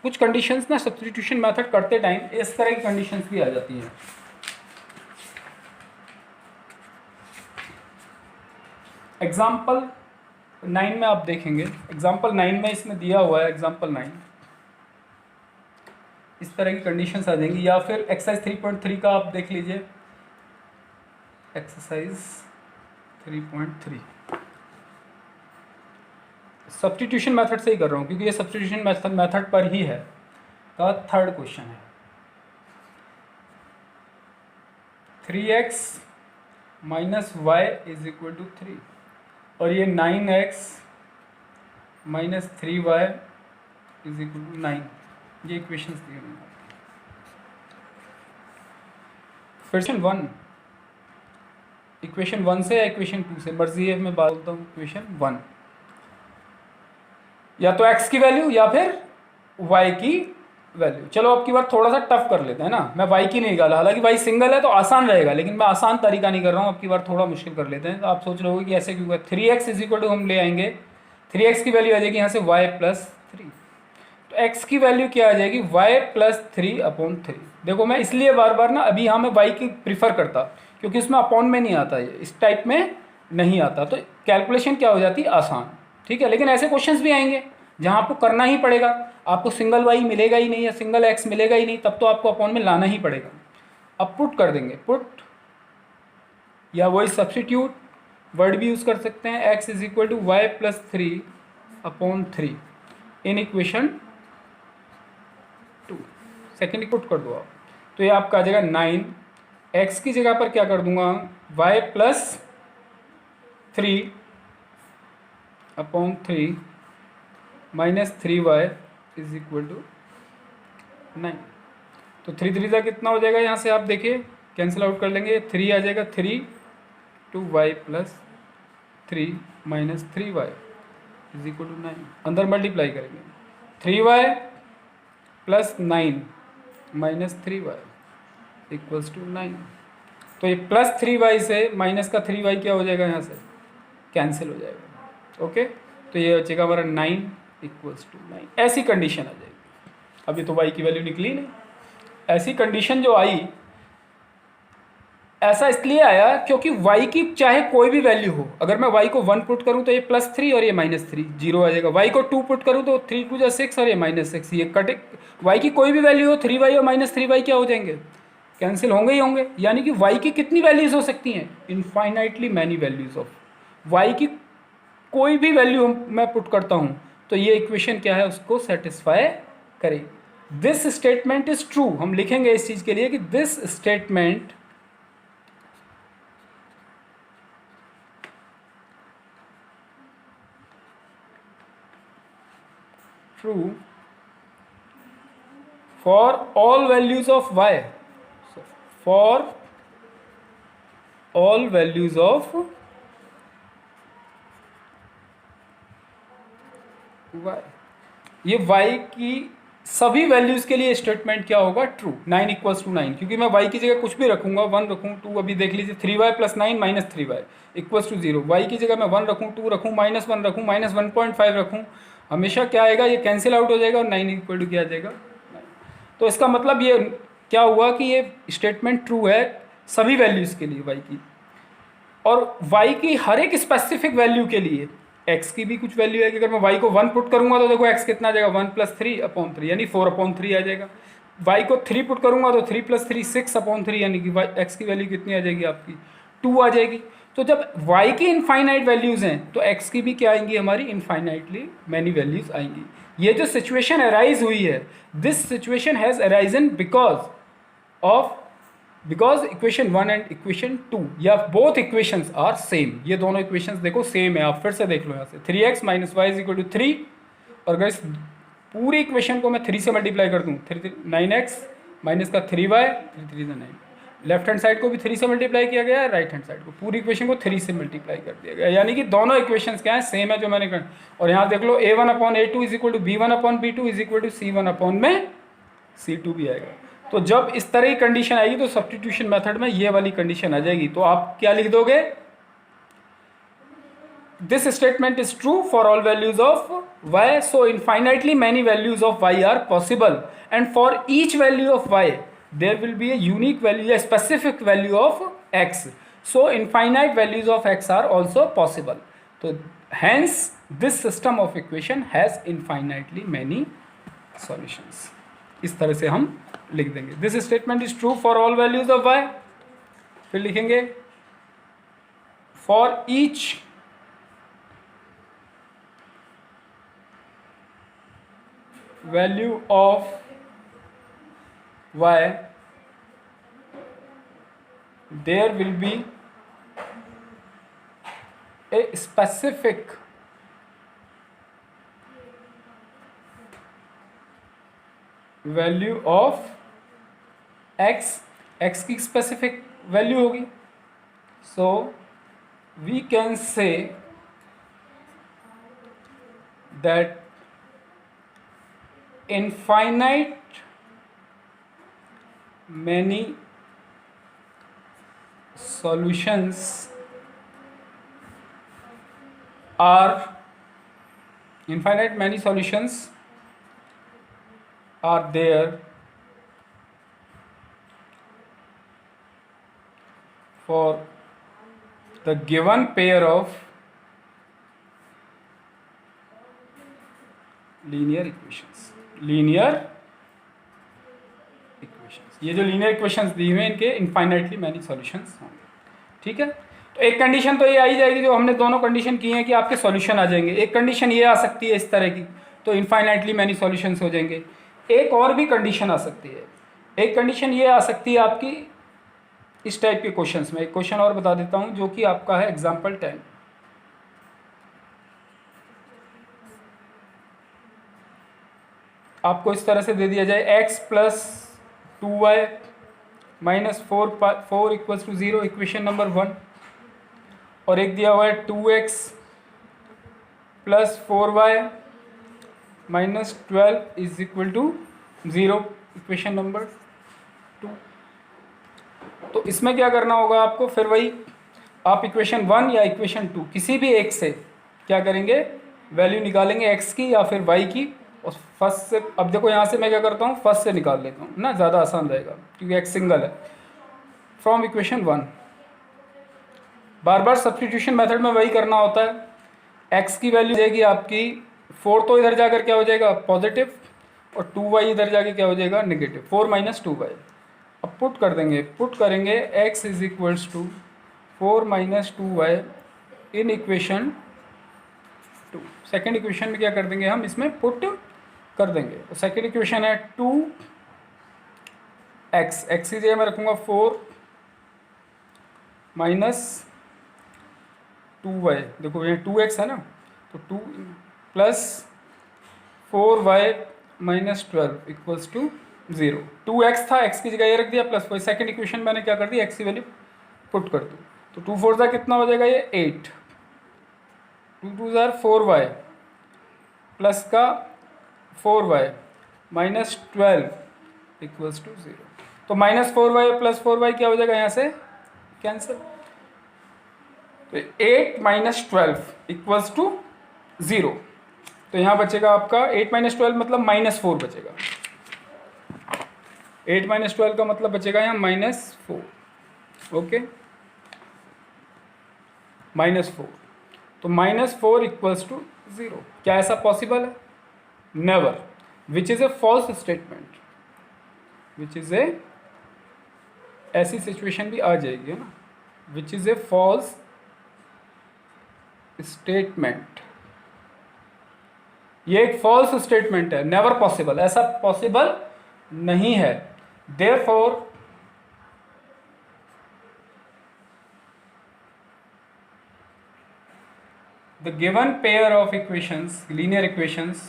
कुछ कंडीशंस ना सब्स्टिट्यूशन मेथड करते टाइम इस तरह की कंडीशंस भी आ जाती हैं। एग्जाम्पल 9 में आप देखेंगे, एग्जाम्पल 9 में इसमें दिया हुआ है, एग्जाम्पल 9 इस तरह की कंडीशंस आ जाएंगी। या फिर एक्सरसाइज 3.3 का आप देख लीजिए, एक्सरसाइज 3.3 सब्स्टिट्यूशन मेथड से ही कर रहा हूँ क्योंकि ये सब्स्टिट्यूशन मेथड पर ही है, का थर्ड क्वेश्चन है। 3x minus Y is equal to 3, और ये 9x minus 3y is equal to 9। ये इक्वेशंस दिए मैंने। क्वेश्चन 1, इक्वेशन 1 से या इक्वेशन 2 से, मर्जी है, मैं बोलता हूँ इक्वेशन 1। या तो x की वैल्यू या फिर y की वैल्यू। चलो अब की बार थोड़ा सा टफ कर लेते हैं ना, मैं y की नहीं निकाला, हालांकि y सिंगल है तो आसान रहेगा, लेकिन मैं आसान तरीका नहीं कर रहा हूँ, अब की बार थोड़ा मुश्किल कर लेते हैं। तो आप सोच रहे होगे कि ऐसे क्यों। 3x इज इक्वल टू हम ले आएंगे, 3x की वैल्यू आ जाएगी यहाँ से y प्लस 3, तो x की वैल्यू क्या आ जाएगी, y प्लस 3/3। देखो मैं इसलिए बार बार ना अभी यहाँ मैं y की प्रीफर करता, क्योंकि इसमें अपॉन में नहीं आता, है इस टाइप में नहीं आता, तो कैलकुलेशन क्या हो जाती है, आसान। ठीक है, लेकिन ऐसे क्वेश्चंस भी आएंगे जहाँ आपको करना ही पड़ेगा, आपको सिंगल y मिलेगा ही नहीं या सिंगल x मिलेगा ही नहीं, तब तो आपको अपॉन में लाना ही पड़ेगा। अब पुट कर देंगे, पुट या वही सब्सटीट्यूट वर्ड भी यूज़ कर सकते हैं, x is equal to Y plus 3/3 in equation 2। Second put कर दो आप, तो ये आपका आ जाएगा 9, x की जगह पर क्या कर दूंगा, y plus 3/3 minus 3y is equal to 9। तो 3 3 का कितना हो जाएगा, यहाँ से आप देखिए कैंसिल आउट कर लेंगे, 3 आ जाएगा, 3 2y plus 3 minus 3y is equal to 9। अंदर मल्टीप्लाई करेंगे, 3y plus 9 minus 3y equals to 9। तो ये प्लस 3y से माइनस का 3y क्या हो जाएगा, यहाँ से कैंसिल हो जाएगा। ओके, तो ये बचेगा हमारा 9 इक्वल्स टू 9। ऐसी कंडीशन आ जाएगी। अभी तो y की वैल्यू निकली नहीं, ऐसी कंडीशन जो आई, ऐसा इसलिए आया क्योंकि y की चाहे कोई भी वैल्यू हो, अगर मैं y को 1 पुट करूं तो ये +3 और ये -3 जीरो आ जाएगा, y को 2 पुट करूं तो 3 2 6 और ये -6, ये कटे, y की कोई भी वैल्यू हो 3y और -3y क्या हो जाएंगे, कैंसिल होंगे ही होंगे। यानी कि y की कितनी वैल्यूज हो सकती हैं, infinitely many values of y की कोई भी वैल्यू मैं पुट करता हूं तो ये इक्वेशन क्या है, उसको सेटिस्फाई करेगी। दिस स्टेटमेंट इज ट्रू, हम लिखेंगे इस चीज के लिए कि this statement true for all values of y, so for all values of y, ये y की सभी वैल्यूज के लिए स्टेटमेंट क्या होगा, ट्रू। 9 इक्वल्स टू 9, क्योंकि मैं y की जगह कुछ भी रखूंगा, 1 रखूँ 2, अभी देख लीजिए 3y plus 9 minus 3y equals to 0, y की जगह मैं 1 रखूँ 2 रखूँ -1 रखूँ -1.5 रखूँ, हमेशा क्या आएगा, ये कैंसिल आउट हो जाएगा और 9 इक्वल टू क्या आ जाएगा 9। तो इसका मतलब ये क्या हुआ कि ये स्टेटमेंट ट्रू है सभी वैल्यूज़ के लिए y की, और y की हर एक स्पेसिफिक वैल्यू के लिए। x की भी कुछ वैल्यू है कि अगर मैं y को 1 पुट करूंगा तो देखो x कितना आ जाएगा, 1 प्लस 3/3 यानी 4/3 आ जाएगा। y को 3 पुट करूंगा तो 3 प्लस 3 6/3 यानी कि x की वैल्यू कितनी आ जाएगी, आपकी 2 आ जाएगी। तो जब y की इनफाइनाइट वैल्यूज़ हैं तो x की भी क्या आएंगी, हमारी इनफाइनाइटली मैनी वैल्यूज़ आएंगी। ये जो सिचुएशन अराइज हुई है, this situation has arisen because equation 1 and equation 2 या बोथ इक्वेशंस आर सेम। ये दोनों इक्वेशंस देखो सेम है, आप फिर से देख लो यहाँ से 3x minus Y is equal to 3, और अगर इस पूरी इक्वेशन को मैं 3 से मल्टीप्लाई कर दूँ, 9x माइनस का 3y 3 9, लेफ्ट हैंड साइड को भी 3 से मल्टीप्लाई किया गया है, राइट हैंड साइड को पूरी इक्वेशन को 3 से मल्टीप्लाई कर दिया गया, यानी कि दोनों इक्वेशंस क्या है, सेम है जो मैंने कर। और यहाँ देख लो a1/a2 is equal to b1/b2 is equal to c1/c2 भी आएगा। तो जब इस तरह की कंडीशन आएगी तो सब्स्टिट्यूशन मेथड में ये वाली कंडीशन आ जाएगी, तो आप क्या लिख दोगे, this statement is true for all values of y, so infinitely many values of y are possible, and for each value of y there will be a unique value, a specific value of x, so infinite values of x are also possible. So hence this system of equation has infinitely many solutions. इस तरह से हम लिख देंगे this statement is true for all values of y, फिर लिखेंगे for each value of y there will be a specific value of X, X की specific value होगी, so we can say that infinite many solutions are there for the given pair of linear equations. ये जो linear equations दी हुए हैं इनके infinitely many solutions होंगे, ठीक है। तो एक कंडीशन तो ये आ ही जाएगी, जो हमने दोनों कंडीशन की हैं कि आपके सॉल्यूशन आ जाएंगे। एक कंडीशन ये आ सकती है इस तरह की, तो इनफाइनाइटली मैनी सॉल्यूशंस हो जाएंगे। एक और भी कंडीशन आ सकती है, एक कंडीशन ये आ सकती है आपकी इस टाइप के क्वेश्चंस में। एक क्वेश्चन और बता देता हूँ जो कि आपका है एग्जाम्पल 10। आपको इस तरह से दे दिया जाए x plus 2y minus 4 equals to 0, equation number 1। और एक दिया हुआ है 2x plus 4y minus 12 is equal to 0, equation number 2। तो इसमें क्या करना होगा आपको, फिर वही आप इक्वेशन 1 या इक्वेशन 2 किसी भी एक से क्या करेंगे, वैल्यू निकालेंगे x की या फिर y की। और फर्स्ट से, अब देखो यहाँ से मैं क्या करता हूँ, फर्स्ट से निकाल लेता हूँ ना, ज़्यादा आसान रहेगा क्योंकि x सिंगल है। From equation 1 bar bar substitution method में वही करना होता है। x की वैल्यू जाएगी आपकी 4, तो इधर जाकर क्या हो जाएगा पॉजिटिव, और 2y इधर जाके क्या हो जाएगा नेगेटिव, 4 माइनस 2y। अब पुट कर देंगे, पुट करेंगे x is equals to 4 minus 2y in equation 2। Second equation में क्या कर देंगे हम, इसमें पुट कर देंगे। तो सेकेंड इक्वेशन है 2x, x की जगह मैं रखूँगा 4 माइनस 2y, देखो ये 2x है ना, तो 2 plus 4y minus 12 equals to 0। 2x था, x की जगह ये रख दिया, प्लस वही सेकेंड इक्वेशन मैंने क्या कर दी, x की वैल्यू पुट कर दूँ। तो 2 4 ज़ा कितना हो जाएगा, ये 8, 2 2 ज़ार 4y प्लस का 4y माइनस 12 इक्वल्स टू 0। तो माइनस 4y प्लस 4y क्या हो जाएगा, यहाँ से कैंसिल। तो 8 माइनस 12 इक्वल्स टू 0। तो यहाँ बचेगा आपका 8 माइनस 12 मतलब माइनस 4 बचेगा। 8 माइनस 12 का मतलब बचेगा यहाँ माइनस 4, ओके, माइनस 4। तो माइनस 4 इक्वल्स टू 0। क्या ऐसा पॉसिबल है? Never, which is a false statement, which is a, ऐसी सिचुएशन भी आ जाएगी है ना, which is a false statement. ये एक फॉल्स स्टेटमेंट है, नेवर पॉसिबल, ऐसा पॉसिबल नहीं है। Therefore the given pair of equations, linear equations,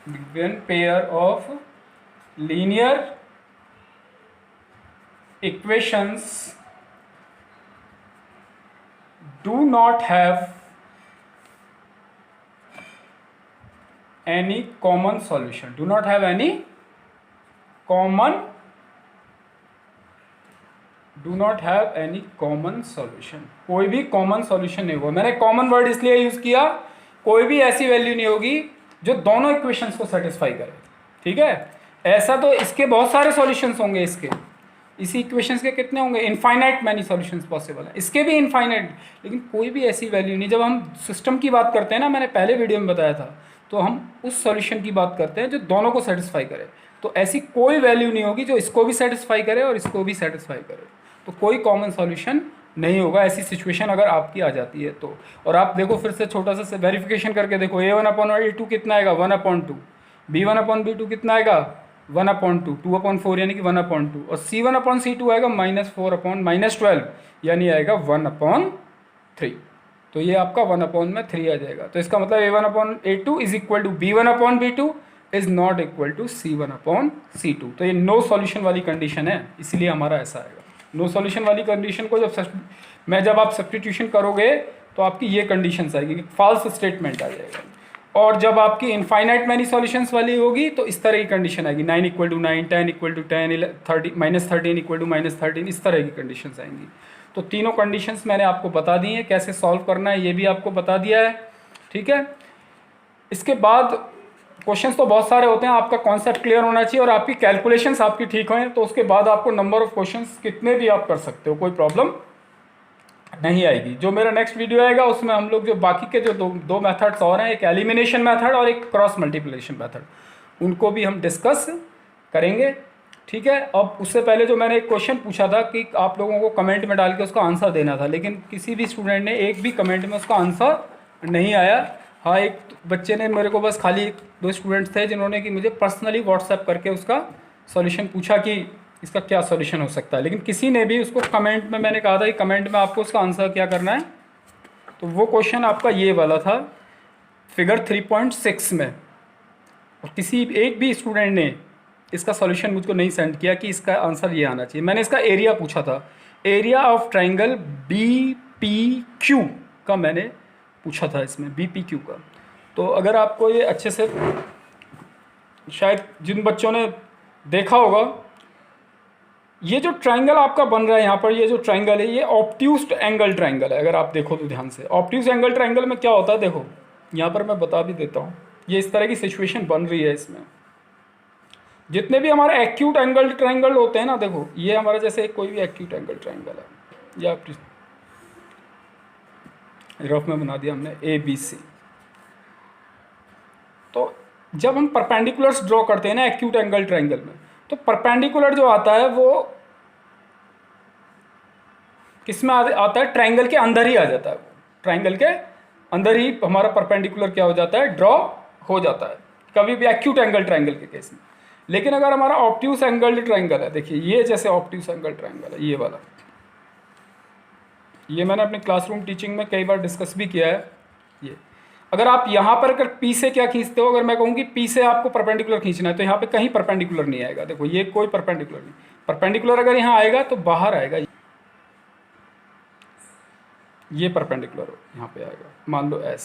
the given pair of linear equations do not have any common solution, do not have any common, do not have any common solution. कोई भी common solution नहीं होगा। मैंने common word इसलिए use किया, कोई भी ऐसी वैल्यू नहीं होगी जो दोनों इक्वेशंस को सेटिस्फाई करे, ठीक है। ऐसा तो इसके बहुत सारे सॉल्यूशंस होंगे, इसके इसी इक्वेशंस के कितने होंगे, इनफाइनाइट मैनी सॉल्यूशंस पॉसिबल है, इसके भी इनफाइनाइट, लेकिन कोई भी ऐसी वैल्यू नहीं। जब हम सिस्टम की बात करते हैं ना, मैंने पहले वीडियो में बताया था, तो हम उस सॉल्यूशन की बात करते हैं जो दोनों को सेटिस्फाई करे। तो ऐसी कोई वैल्यू नहीं होगी जो इसको भी सेटिस्फाई करे और इसको भी सेटिस्फाई करे, तो कोई कॉमन सॉल्यूशन नहीं होगा। ऐसी सिचुएशन अगर आपकी आ जाती है तो। और आप देखो फिर से छोटा सा वेरिफिकेशन करके देखो, a1/a2 कितना आएगा 1/2, b1/b2 कितना आएगा 1/2, 2/4 यानी कि 1/2, और c1/c2 आएगा -4/-12, यानी आएगा 1/3। तो ये आपका 1/3 आ जाएगा। तो इसका मतलब A1/A2 is equal to B1/B2 is not equal to C1/C2। तो ये नो सॉल्यूशन वाली कंडीशन है, इसलिए हमारा ऐसा आएगा। नो सॉल्यूशन वाली कंडीशन को जब आप सब्स्टिट्यूशन करोगे तो आपकी ये कंडीशंस आएगी, फॉल्स स्टेटमेंट आ जाएगा। और जब आपकी इनफाइनाइट मैनी सॉल्यूशंस वाली होगी तो इस तरह की कंडीशन आएगी, 9 = 9, 10 = 10, 30 -13 = -13, इस तरह की कंडीशंस आएंगी। तो तीनों कंडीशंस मैंने आपको बता दी हैं, कैसे सॉल्व करना है ये भी आपको बता दिया है, ठीक है। इसके बाद क्वेश्चंस तो बहुत सारे होते हैं, आपका कॉन्सेप्ट क्लियर होना चाहिए और आपकी कैलकुलेशंस आपकी ठीक हों, तो उसके बाद आपको नंबर ऑफ क्वेश्चंस कितने भी आप कर सकते हो, कोई प्रॉब्लम नहीं आएगी। जो मेरा नेक्स्ट वीडियो आएगा उसमें हम लोग जो बाकी के जो दो मेथड्स और हैं, एक एलिमिनेशन मेथड और एक क्रॉस मल्टीप्लिकेशन मेथड, उनको भी हम डिस्कस करेंगे, ठीक है। अब उससे पहले जो मैंने एक क्वेश्चन पूछा था कि आप लोगों को कमेंट में डाल के उसका आंसर देना था, लेकिन किसी भी स्टूडेंट ने एक भी कमेंट में उसका आंसर नहीं आया। हाँ, एक बच्चे ने मेरे को बस खाली 2 स्टूडेंट्स थे जिन्होंने कि मुझे पर्सनली व्हाट्सएप करके उसका सॉल्यूशन पूछा कि इसका क्या सॉल्यूशन हो सकता है, लेकिन किसी ने भी उसको कमेंट में, मैंने कहा था कि कमेंट में आपको उसका आंसर क्या करना है, तो वो क्वेश्चन आपका ये वाला था फिगर 3.6 में। और किसी एक भी स्टूडेंट ने इसका सॉल्यूशन मुझको नहीं सेंड किया कि इसका आंसर ये आना चाहिए। मैंने इसका एरिया पूछा था, एरिया ऑफ ट्राइंगल BPQ का मैंने पूछा था, इसमें BPQ का। तो अगर आपको ये अच्छे से, शायद जिन बच्चों ने देखा होगा, ये जो ट्राइंगल आपका बन रहा है यहाँ पर, ये जो ट्राइंगल है ये ऑब्ट्यूज्ड एंगल ट्राइंगल है। अगर आप देखो तो ध्यान से, ऑब्ट्यूज एंगल ट्राइंगल में क्या होता है, देखो यहाँ पर मैं बता भी देता हूँ। ये इस तरह की सिचुएशन बन रही है, इसमें जितने भी हमारे एक्यूट एंगल ट्राइंगल होते हैं ना, देखो ये हमारा जैसे कोई भी एक्यूट एंगल ट्राइंगल है, या रफ में बना दिया हमने ABC। तो जब हम परपेंडिकुलर्स ड्रॉ करते हैं ना एक्यूट एंगल ट्राइंगल में, तो परपेंडिकुलर जो आता है वो किस में आता है, ट्राइंगल के अंदर ही आ जाता है। ट्राइंगल के अंदर ही हमारा परपेंडिकुलर क्या हो जाता है, ड्रॉ हो जाता है, कभी भी एक्यूट एंगल ट्राइंगल के केस में। लेकिन अगर हमारा ऑब्ट्यूज एंगल ट्राइंगल है, देखिए ये जैसे ऑब्ट्यूज एंगल ट्राइंगल है, ये वाला, ये मैंने अपनी क्लासरूम टीचिंग में कई बार डिस्कस भी किया है। ये अगर आप यहाँ पर अगर P से क्या खींचते हो, अगर मैं कहूँ कि P से आपको परपेंडिकुलर खींचना है, तो यहाँ पे कहीं परपेंडिकुलर नहीं आएगा। देखो ये कोई परपेंडिकुलर नहीं, परपेंडिकुलर अगर यहाँ आएगा तो बाहर आएगा, ये परपेंडिकुलर यहाँ पे आएगा, मान लो S।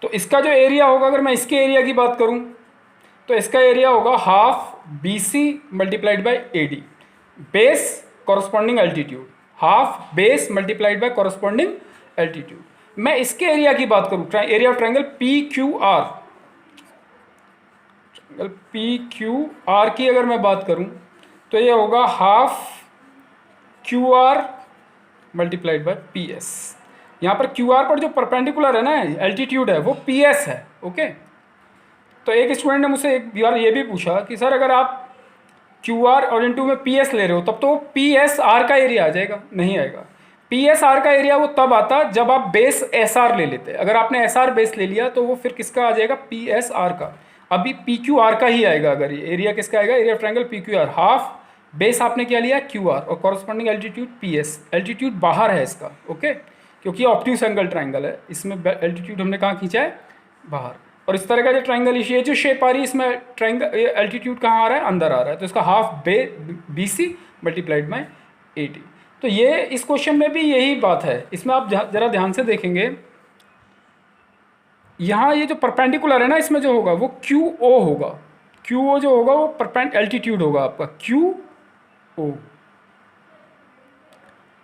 तो इसका जो एरिया होगा, अगर मैं इसके एरिया की बात करूँ तो इसका एरिया होगा ½ BC × AD, base corresponding altitude, half base multiplied by corresponding altitude. मैं इसके एरिया की बात करूँ, area of triangle PQR, PQR की अगर मैं बात करूँ तो ये होगा ½ QR × PS। यहाँ पर QR पर जो परपेंडिकुलर है ना एल्टीट्यूड है वो PS है, ओके। तो एक स्टूडेंट ने मुझसे एक बार ये भी पूछा कि सर अगर आप QR और इनटू में PS ले रहे हो तब तो PSR का एरिया आ जाएगा, नहीं आएगा। PSR का एरिया वो तब आता जब आप बेस SR ले लेते। अगर आपने SR बेस ले लिया तो वो फिर किसका आ जाएगा, PSR का। अभी PQR का ही आएगा। अगर ये एरिया किसका आएगा, area of triangle PQR, half base आपने क्या लिया QR और कॉरस्पॉन्डिंग एल्टीट्यूड PS। एल्टीट्यूड बाहर है इसका, ओके, क्योंकि ऑब्ट्यूज एंगल ट्राइंगल है, इसमें एल्टीट्यूड हमने कहाँ खींचा है, बाहर। और इस तरह का जो ट्राइंगल, ये जो शेप आ रही है इसमें ट्राइंगल एल्टीट्यूड कहाँ आ रहा है, अंदर आ रहा है, तो इसका हाफ BC × AD। तो ये इस क्वेश्चन में भी यही बात है। इसमें आप जरा ध्यान से देखेंगे, यहाँ ये जो परपेंडिकुलर है ना, इसमें जो होगा वो QO होगा। QO जो होगा वो एल्टीट्यूड होगा आपका QO।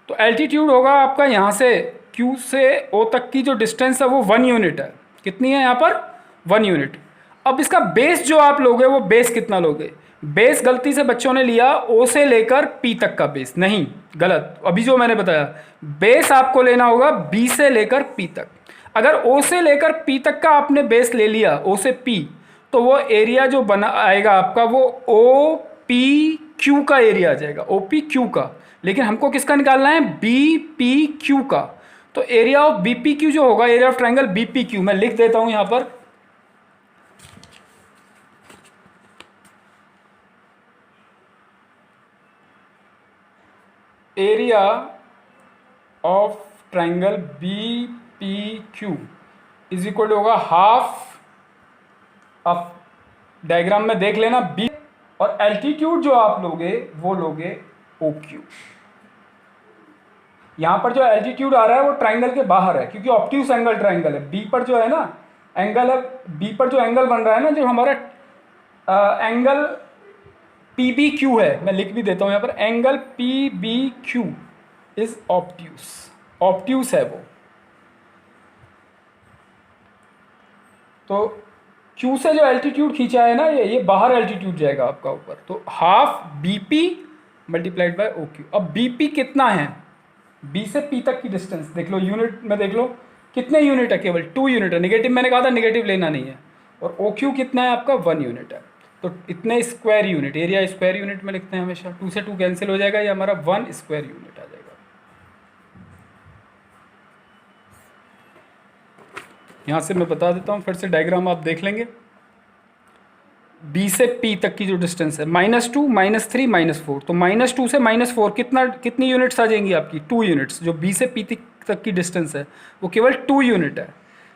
तो एल्टीट्यूड होगा आपका यहाँ से Q से O तक की जो डिस्टेंस है वो 1 यूनिट है। कितनी है यहाँ पर, 1 यूनिट। अब इसका बेस जो आप लोगे वो बेस कितना लोगे, बेस गलती से बच्चों ने लिया O से लेकर P तक का बेस, नहीं, गलत। अभी जो मैंने बताया, बेस आपको लेना होगा B से लेकर P तक। अगर O से लेकर P तक का आपने बेस ले लिया, O से P, तो वो एरिया जो बना आएगा आपका वो OPQ का एरिया आ जाएगा, OPQ का। लेकिन हमको किसका निकालना है, BPQ का। तो एरिया ऑफ BPQ जो होगा, एरिया ऑफ ट्रायंगल BPQ, मैं लिख देता हूं यहां पर, area of triangle B P Q is equal to होगा हाफ ऑफ, डायग्राम में देख लेना, बी और एल्टीट्यूड जो आप लोगे वो लोगे ओ क्यू। यहां पर जो एल्टीट्यूड आ रहा है वो ट्राइंगल के बाहर है, क्योंकि ऑब्ट्यूस एंगल ट्राइंगल है। बी पर जो है ना एंगल है, बी पर जो एंगल बन रहा है ना, जो हमारा एंगल पी बी क्यू है, मैं लिख भी देता हूं यहां पर, angle P B Q is obtuse, obtuse है वो। तो क्यू से जो एल्टीट्यूड खींचा है ना, ये बाहर एल्टीट्यूड जाएगा आपका ऊपर, तो half B P multiplied by O Q. अब बी पी कितना है, बी से पी तक की डिस्टेंस देख लो, यूनिट में देख लो कितने यूनिट है, केवल 2 यूनिट है। नेगेटिव मैंने कहा था नेगेटिव लेना नहीं है। और ओ क्यू कितना है आपका, 1 यूनिट है। तो इतने square unit, area square unit में लिखते हैं हमेशा, 2 से 2 कैंसिल हो जाएगा, ये हमारा 1 स्क्वायर यूनिट आ जाएगा। यहाँ से मैं बता देता हूँ फिर से, डायग्राम आप देख लेंगे। बी से पी तक की जो डिस्टेंस है -2 -3 -4, तो -2 से -4 कितनी यूनिट्स आ जाएंगी आपकी, 2 यूनिट्स। जो बी से पी तक की डिस्टेंस है वो केवल 2 यूनिट है,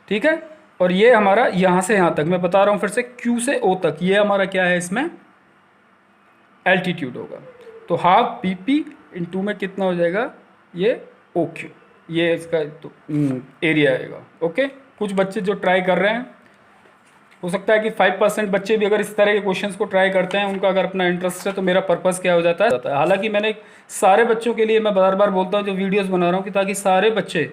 ठीक है। और ये हमारा यहाँ से यहाँ तक, मैं बता रहा हूँ फिर से, क्यू से ओ तक, ये हमारा क्या है, इसमें एल्टीट्यूड होगा। तो हाफ बी पी इंटू में कितना हो जाएगा, ये ओ क्यू, ये इसका तो एरिया आएगा। ओके, कुछ बच्चे जो ट्राई कर रहे हैं, हो सकता है कि 5% बच्चे भी अगर इस तरह के क्वेश्चंस को ट्राई करते हैं, उनका अगर अपना इंटरेस्ट है, तो मेरा पर्पस क्या हो जाता है। हालांकि मैंने सारे बच्चों के लिए, मैं बार बार बोलता हूँ, जो वीडियोस बना रहा हूँ, कि ताकि सारे बच्चे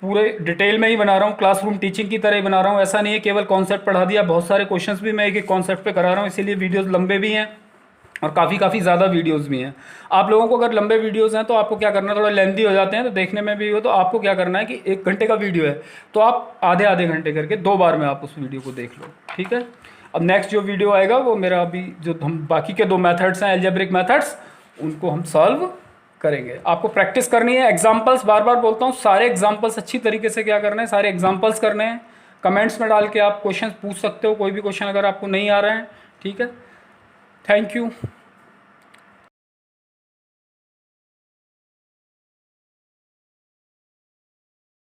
पूरे डिटेल में ही बना रहा हूँ, क्लासरूम टीचिंग की तरह ही बना रहा हूँ। ऐसा नहीं है केवल कॉन्सेप्ट पढ़ा दिया, बहुत सारे क्वेश्चंस भी मैं एक एक कॉन्सेप्ट पे करा रहा हूँ, इसीलिए वीडियोज़ लंबे भी हैं और काफ़ी ज़्यादा वीडियोस भी हैं। आप लोगों को अगर लंबे वीडियोस हैं तो आपको क्या करना है, थोड़ा लेंथी हो जाते हैं तो देखने में भी हो, तो आपको क्या करना है कि 1 घंटे का वीडियो है तो आप आधे घंटे करके 2 बार में आप उस वीडियो को देख लो, ठीक है। अब नेक्स्ट जो वीडियो आएगा वो मेरा, अभी जो हम बाकी के 2 मेथड्स हैं, एल्जेब्रिक मेथड्स, उनको हम सॉल्व करेंगे। आपको प्रैक्टिस करनी है, एग्जाम्पल्स, बार बार बोलता हूँ, सारे एग्जाम्पल्स अच्छी तरीके से क्या करना है, सारे एग्जाम्पल्स करने हैं। कमेंट्स में डाल के आप क्वेश्चन पूछ सकते हो, कोई भी क्वेश्चन अगर आपको नहीं आ रहा है, ठीक है। Thank you.